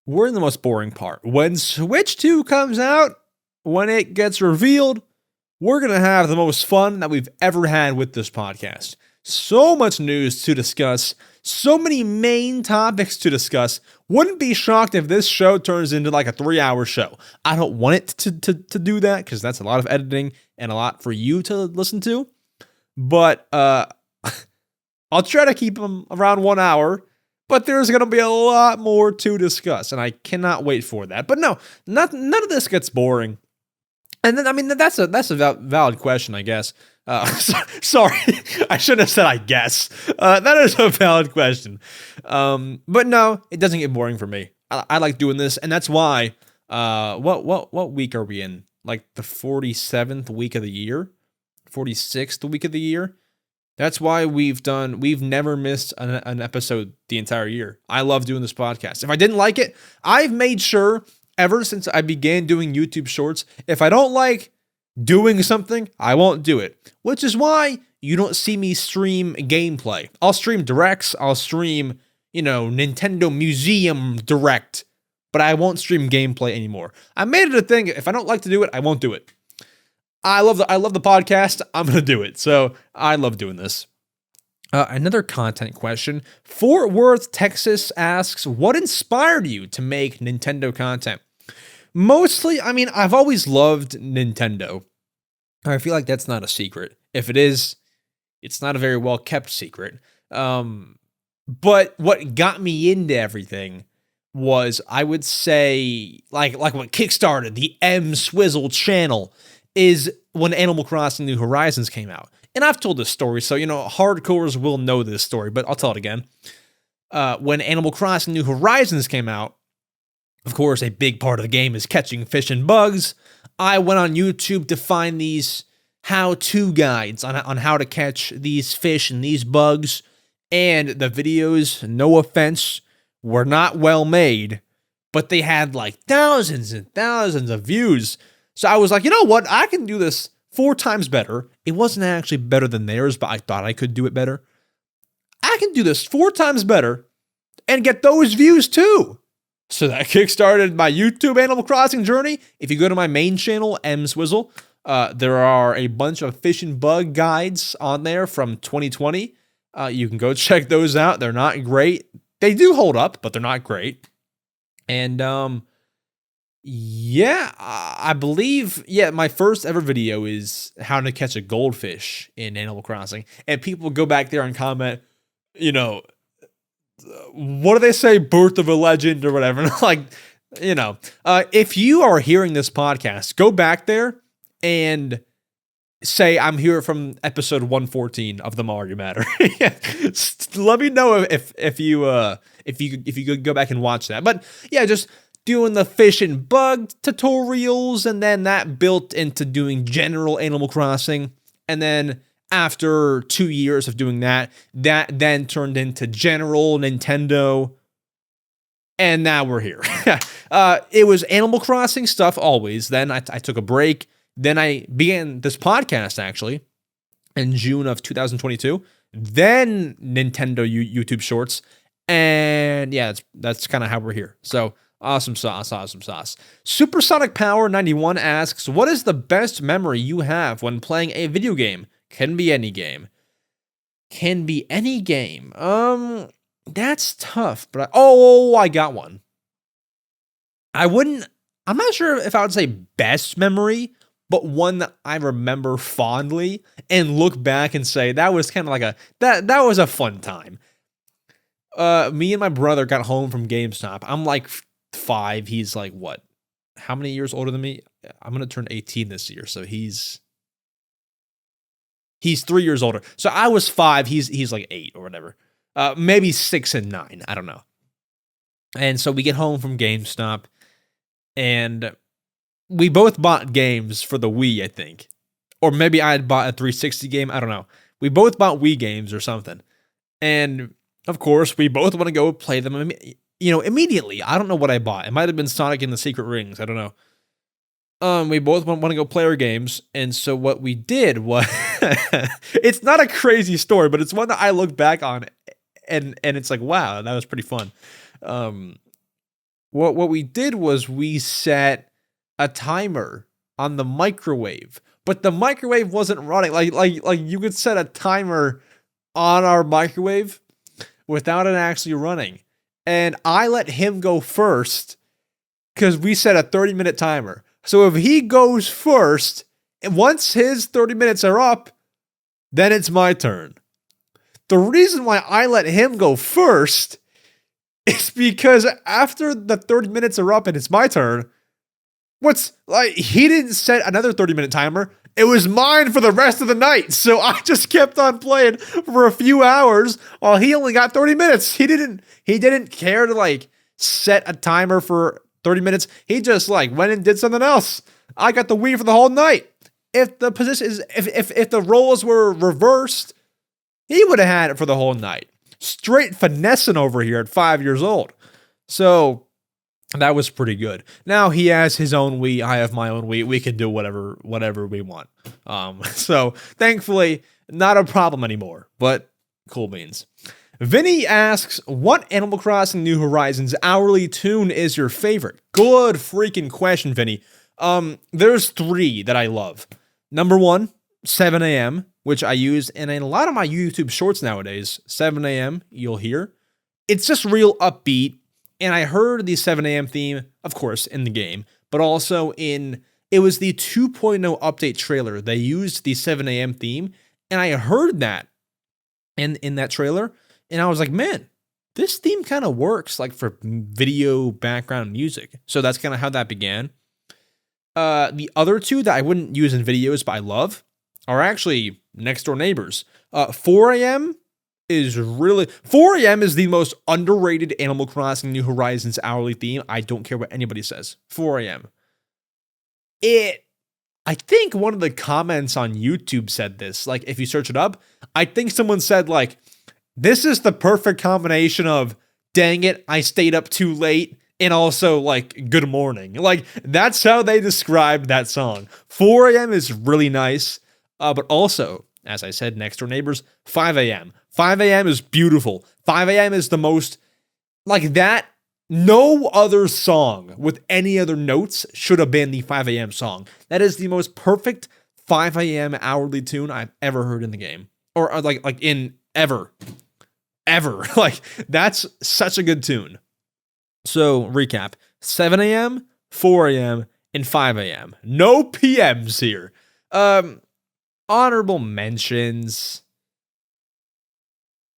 We're in the most boring part. When Switch 2 comes out, when it gets revealed, we're gonna have the most fun that we've ever had with this podcast. So much news to discuss, so many main topics to discuss. Wouldn't be shocked if this show turns into a 3-hour show. I don't want it to do that because that's a lot of editing and a lot for you to listen to. But I'll try to keep them around 1 hour. But there's going to be a lot more to discuss, and I cannot wait for that. But no, none of this gets boring. And then, that's a valid question, I guess. Sorry, I shouldn't have said I guess. That is a valid question. But no, it doesn't get boring for me. I like doing this, and that's why. What week are we in? The 47th week of the year, 46th week of the year. That's why we've never missed an episode the entire year. I love doing this podcast. If I didn't like it, I've made sure ever since I began doing YouTube Shorts, if I don't like doing something, I won't do it. Which is why you don't see me stream gameplay. I'll stream directs. I'll stream, Nintendo Museum Direct. But I won't stream gameplay anymore. I made it a thing. If I don't like to do it, I won't do it. I love the podcast. I'm going to do it. So I love doing this. Another content question. Fort Worth, Texas asks, what inspired you to make Nintendo content? Mostly, I've always loved Nintendo. I feel like that's not a secret. If it is, it's not a very well kept secret. But what got me into everything was, I would say, like what kickstarted the EmSwizzle channel is when Animal Crossing New Horizons came out. And I've told this story, so, hardcores will know this story, but I'll tell it again. When Animal Crossing New Horizons came out, of course, a big part of the game is catching fish and bugs. I went on YouTube to find these how-to guides on how to catch these fish and these bugs. And the videos, no offense, were not well made, but they had like thousands and thousands of views. So I was like, you know what? I can do this 4 times better. It wasn't actually better than theirs, but I thought I could do it better. I can do this 4 times better and get those views too. So that kickstarted my YouTube Animal Crossing journey. If you go to my main channel, EmSwizzle, there are a bunch of fish and bug guides on there from 2020. You can go check those out. They're not great. They do hold up, but they're not great. And yeah, I believe, my first ever video is how to catch a goldfish in Animal Crossing. And people go back there and comment, what do they say? Birth of a legend or whatever. And like, if you are hearing this podcast, go back there and say I'm here from episode 114 of the Mario Matter. Let me know if you go back and watch that. But yeah, just doing the fish and bug tutorials, and then that built into doing general Animal Crossing, and then after 2 years of doing that then turned into general Nintendo, and now we're here. It was Animal Crossing stuff always. Then I took a break. Then I began this podcast actually in June of 2022. Then Nintendo YouTube Shorts, and yeah, that's kind of how we're here. So awesome sauce. Supersonic Power 91 asks, what is the best memory you have when playing a video game? Can be any game. That's tough, but I got one. I'm not sure if I would say best memory, but one that I remember fondly and look back and say that was kind of like that was a fun time. Me and my brother got home from GameStop. I'm like 5. He's like, what? How many years older than me? I'm going to turn 18 this year. So he's 3 years older. So I was 5. He's like 8 or whatever. Maybe 6 and 9. I don't know. And so we get home from GameStop, and we both bought games for the Wii, I think. Or maybe I had bought a 360 game. I don't know. We both bought Wii games or something. And of course, we both want to go play them, immediately. I don't know what I bought. It might have been Sonic and the Secret Rings. I don't know. We both want to go play our games. And so what we did was, it's not a crazy story, but it's one that I look back on and it's like, wow, that was pretty fun. What we did was we set a timer on the microwave, but the microwave wasn't running. Like you could set a timer on our microwave without it actually running. And I let him go first because we set a 30-minute timer. So if he goes first, and once his 30 minutes are up, then it's my turn. The reason why I let him go first is because after the 30 minutes are up and it's my turn, he didn't set another 30-minute timer. It was mine for the rest of the night. So I just kept on playing for a few hours while he only got 30 minutes. He didn't care to set a timer for 30 minutes. He just went and did something else. I got the Wii for the whole night. If the position is, if the roles were reversed, he would have had it for the whole night. Straight finessing over here at 5 years old. So that was pretty good. Now he has his own Wii. I have my own Wii. We can do whatever we want. So thankfully, not a problem anymore, but cool beans. Vinny asks, what Animal Crossing New Horizons hourly tune is your favorite? Good freaking question, Vinny. There's 3 that I love. Number 1, 7 a.m., which I use in a lot of my YouTube shorts nowadays. 7 a.m., you'll hear. It's just real upbeat. And I heard the 7 a.m. theme, of course, in the game, but also it was the 2.0 update trailer. They used the 7 a.m. theme, and I heard that in that trailer, and I was like, man, this theme kind of works for video background music. So that's kind of how that began. The other 2 that I wouldn't use in videos, but I love, are actually next door neighbors. 4 a.m. is 4 a.m. is the most underrated Animal Crossing New Horizons hourly theme. I don't care what anybody says. 4 a.m. I think one of the comments on YouTube said this. If you search it up, I think someone said This is the perfect combination of, dang it, I stayed up too late, and also, like, good morning. Like, that's how they described that song. 4 a.m. is really nice, but also, as I said, next door neighbors, 5 a.m. 5 a.m. is beautiful. 5 a.m. is the most, like that, no other song with any other notes should have been the 5 a.m. song. That is the most perfect 5 a.m. hourly tune I've ever heard in the game. Or like in ever. Like, that's such a good tune. So, recap. 7 a.m., 4 a.m., and 5 a.m. No PMs here. Honorable mentions.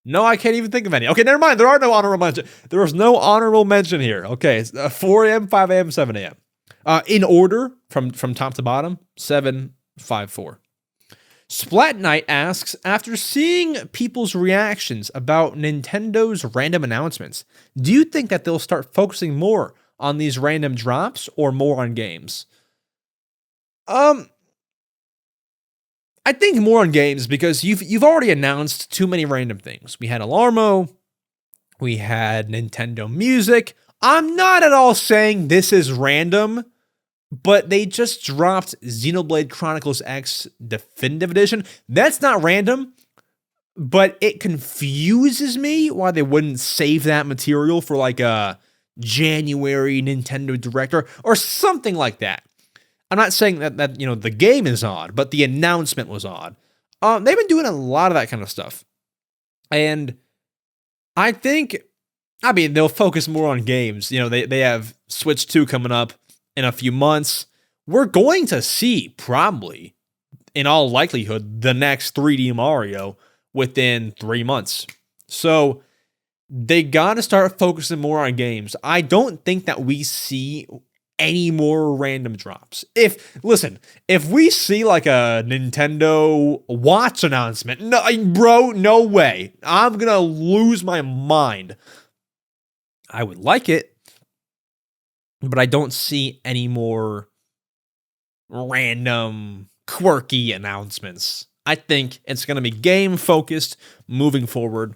No, I can't even think of any. Okay, never mind. There are no honorable mentions. There was no honorable mention here. Okay, it's 4 a.m., 5 a.m., 7 a.m. In order, from top to bottom, 7, 5, 4. Splat Knight asks, after seeing people's reactions about Nintendo's random announcements, do you think that they'll start focusing more on these random drops or more on games? I think more on games because you've already announced too many random things. We had Alarmo, we had Nintendo Music. I'm not at all saying this is random, but they just dropped Xenoblade Chronicles X Definitive Edition. That's not random, but it confuses me why they wouldn't save that material for like a January Nintendo Direct or something like that. I'm not saying that the game is odd, but the announcement was odd. They've been doing a lot of that kind of stuff. And I think, they'll focus more on games. They have Switch 2 coming up in a few months. We're going to see, probably, in all likelihood, the next 3D Mario within 3 months. So they got to start focusing more on games. I don't think that we see any more random drops. If we see like a Nintendo Watch announcement, no, bro, no way. I'm going to lose my mind. I would like it, but I don't see any more random, quirky announcements. I think it's going to be game-focused moving forward.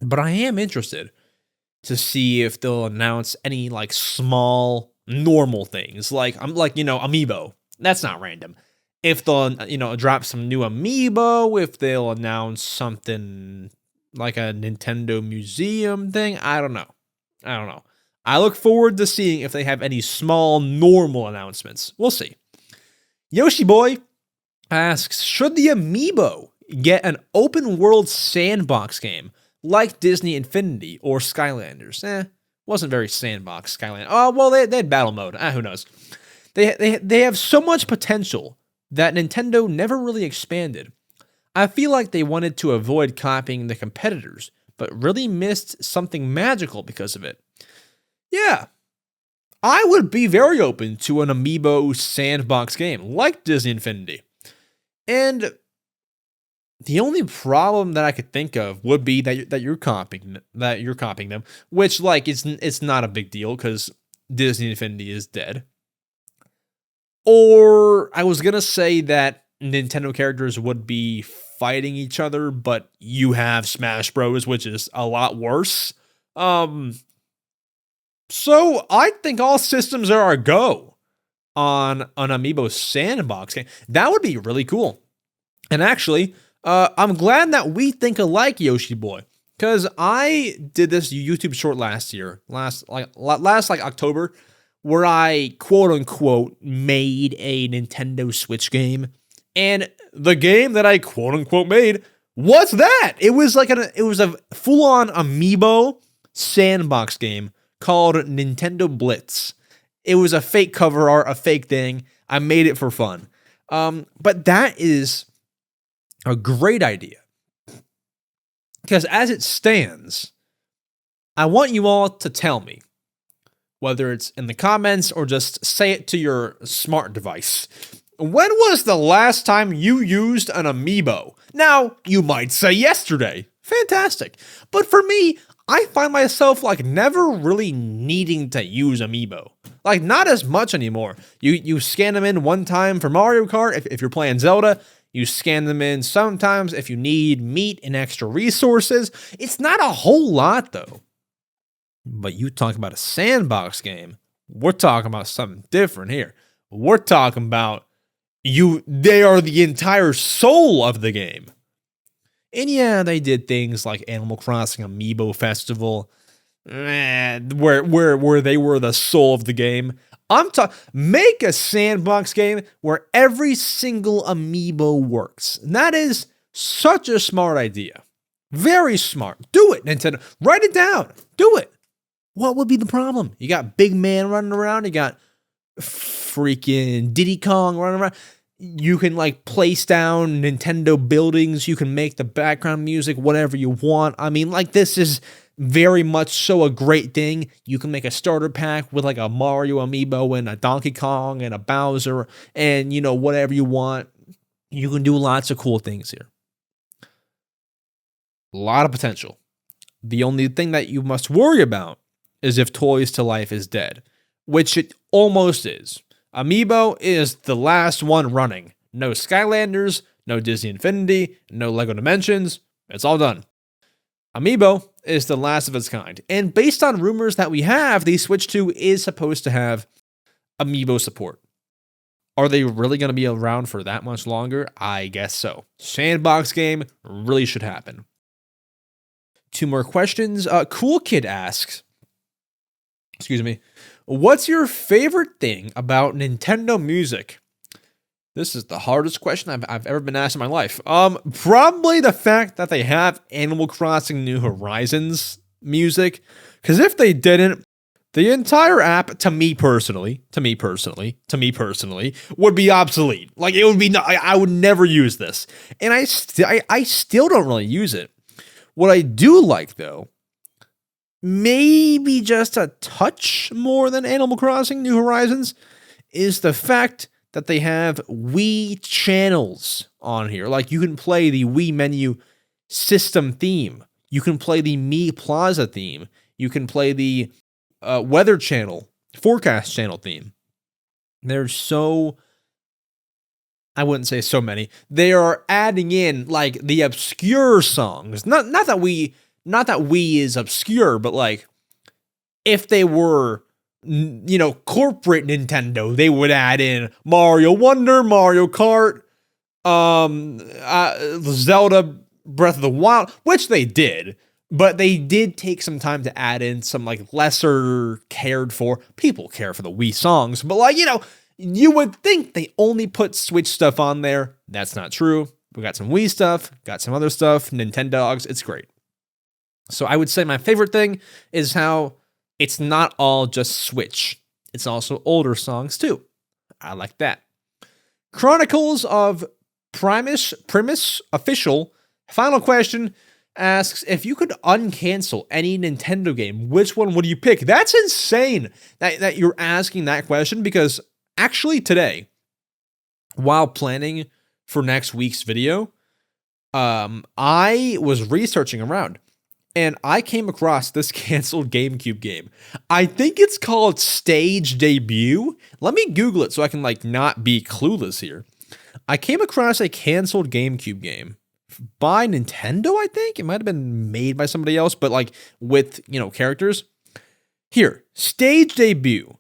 But I am interested to see if they'll announce any, like, small, normal things. Like, Amiibo. That's not random. If they'll, drop some new Amiibo, if they'll announce something like a Nintendo Museum thing, I don't know. I look forward to seeing if they have any small, normal announcements. We'll see. Yoshi Boy asks, should the Amiibo get an open-world sandbox game like Disney Infinity or Skylanders? Wasn't very sandbox, Skylanders. Oh, well, they had battle mode. Who knows? They have so much potential that Nintendo never really expanded. I feel like they wanted to avoid copying the competitors, but really missed something magical because of it. Yeah, I would be very open to an Amiibo sandbox game like Disney Infinity. And the only problem that I could think of would be that you're copying them, which like it's not a big deal because Disney Infinity is dead. Or I was gonna say that Nintendo characters would be fighting each other, but you have Smash Bros, which is a lot worse. So I think all systems are a go on an Amiibo sandbox game. That would be really cool. And actually, I'm glad that we think alike, Yoshi Boy, because I did this YouTube short last October, where I quote unquote made a Nintendo Switch game, and the game that I quote unquote made was that. It was a full on Amiibo sandbox game called Nintendo Blitz. It was a fake cover art, a fake thing. I made it for fun. But that is a great idea. Because as it stands, I want you all to tell me, whether it's in the comments or just say it to your smart device, when was the last time you used an Amiibo? Now, you might say yesterday. Fantastic. But for me, I find myself like never really needing to use Amiibo. Like not as much anymore. You scan them in one time for Mario Kart if you're playing Zelda. You scan them in sometimes if you need meat and extra resources. It's not a whole lot though. But you talk about a sandbox game, we're talking about something different here. We're talking about they are the entire soul of the game. And yeah, they did things like Animal Crossing Amiibo Festival, where they were the soul of the game. Make a sandbox game where every single amiibo works. And that is such a smart idea. Very smart. Do it, Nintendo. Write it down. Do it. What would be the problem? You got Big Man running around. You got freaking Diddy Kong running around. You can like place down Nintendo buildings. You can make the background music whatever you want. I mean, like, this is very much so a great thing. You can make a starter pack with like a Mario amiibo and a Donkey Kong and a Bowser and, you know, whatever you want. You can do lots of cool things here. A lot of potential. The only thing that you must worry about is if Toys to Life is dead, which it almost is. Amiibo is the last one running. No Skylanders, no Disney Infinity, no Lego Dimensions. It's all done. Amiibo is the last of its kind. And based on rumors that we have, the Switch 2 is supposed to have Amiibo support. Are they really going to be around for that much longer? I guess so. Sandbox game really should happen. 2 more questions. Cool Kid asks, what's your favorite thing about Nintendo music? This is the hardest question I've ever been asked in my life. Probably the fact that they have Animal Crossing New Horizons music. Because if they didn't, the entire app, to me personally, would be obsolete. Like, it would be, I would never use this. And I still don't really use it. What I do like, though, maybe just a touch more than Animal Crossing New Horizons, is the fact that they have Wii channels on here. Like, you can play the Wii menu system theme. You can play the Mi Plaza theme. You can play the weather channel, forecast channel theme. There's I wouldn't say so many. They are adding in like the obscure songs. Not that Wii is obscure, but like if they were, you know, corporate Nintendo, they would add in Mario Wonder, Mario Kart, Zelda Breath of the Wild, which they did, but they did take some time to add in some like lesser cared for. People care for the Wii songs, but like, you know, you would think they only put Switch stuff on there. That's not true. We got some Wii stuff, got some other stuff, Nintendogs. It's great. So I would say my favorite thing is how it's not all just Switch. It's also older songs too. I like that. Chronicles of Primus Official, final question, asks, if you could uncancel any Nintendo game, which one would you pick? That's insane that you're asking that question, because actually today, while planning for next week's video, I was researching around and I came across this canceled GameCube game. I think it's called Stage Debut. Let me Google it so I can like not be clueless here. I came across a canceled GameCube game by Nintendo, I think. It might have been made by somebody else, but like with, you know, characters. Here, Stage Debut.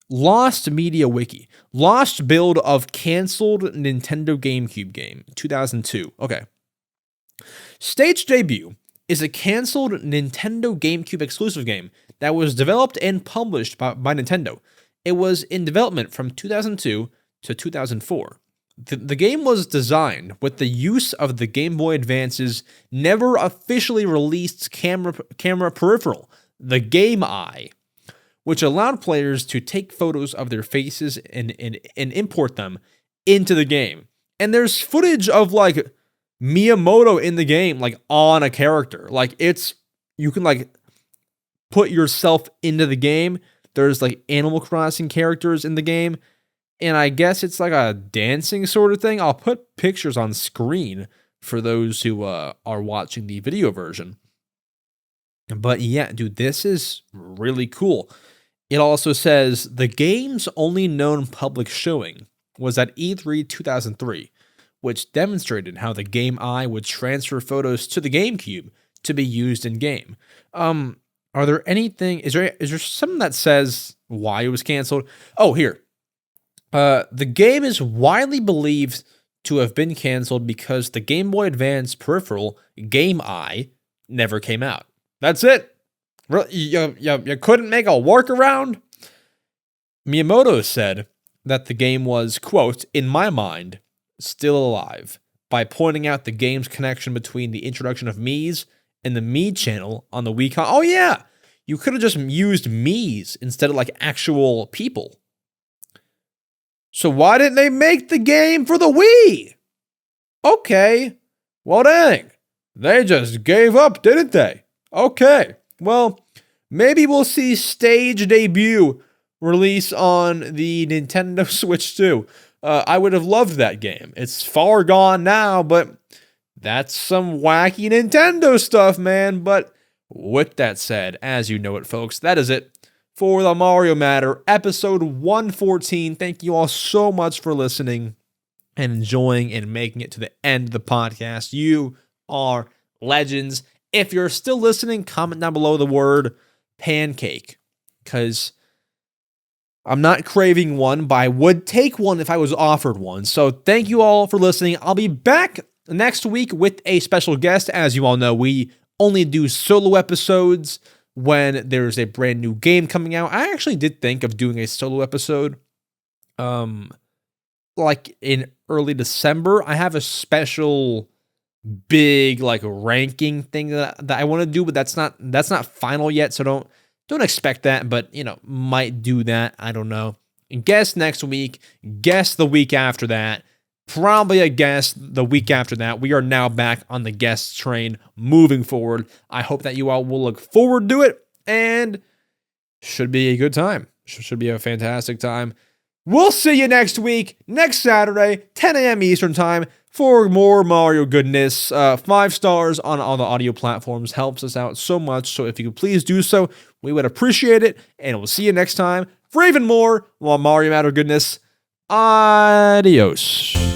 Lost Media Wiki. Lost build of canceled Nintendo GameCube game, 2002. Okay. Stage Debut is a canceled Nintendo GameCube exclusive game that was developed and published by Nintendo. It was in development from 2002 to 2004. The game was designed with the use of the Game Boy Advance's never officially released camera peripheral, the Game Eye, which allowed players to take photos of their faces and import them into the game. And there's footage of like Miyamoto in the game, like on a character. Like you can like put yourself into the game. There's like Animal Crossing characters in the game. And I guess it's like a dancing sort of thing. I'll put pictures on screen for those who are watching the video version. But yeah, dude, this is really cool. It also says the game's only known public showing was at E3 2003, which demonstrated how the Game Eye would transfer photos to the GameCube to be used in game. Are there anything? Is there something that says why it was canceled? Oh, here. The game is widely believed to have been canceled because the Game Boy Advance peripheral Game Eye never came out. That's it. You couldn't make a workaround? Miyamoto said that the game was, quote, in my mind, still alive, by pointing out the game's connection between the introduction of Mii's and the Mii channel on the Wii Oh yeah, you could have just used Mii's instead of like actual people. So why didn't they make the game for the Wii? Okay, well dang, they just gave up, didn't they? Okay, well, maybe we'll see stage debut release on the Nintendo Switch 2. I would have loved that game. It's far gone now, but that's some wacky Nintendo stuff, man. But with that said, as you know it, folks, that is it for the Mario Matter, episode 114. Thank you all so much for listening and enjoying and making it to the end of the podcast. You are legends. If you're still listening, comment down below the word pancake, because I'm not craving one, but I would take one if I was offered one. So thank you all for listening. I'll be back next week with a special guest. As you all know, we only do solo episodes when there's a brand new game coming out. I actually did think of doing a solo episode like in early December. I have a special big like ranking thing that I want to do, but that's not final yet, so don't expect that, but, might do that. I don't know. Guess next week. Guess the week after that. Probably a guess the week after that. We are now back on the guest train moving forward. I hope that you all will look forward to it, and should be a good time. Should be a fantastic time. We'll see you next week, next Saturday, 10 a.m. Eastern Time, for more Mario goodness. 5 stars on all the audio platforms helps us out so much. So if you could please do so, we would appreciate it. And we'll see you next time for even more Mario Matter goodness. Adios.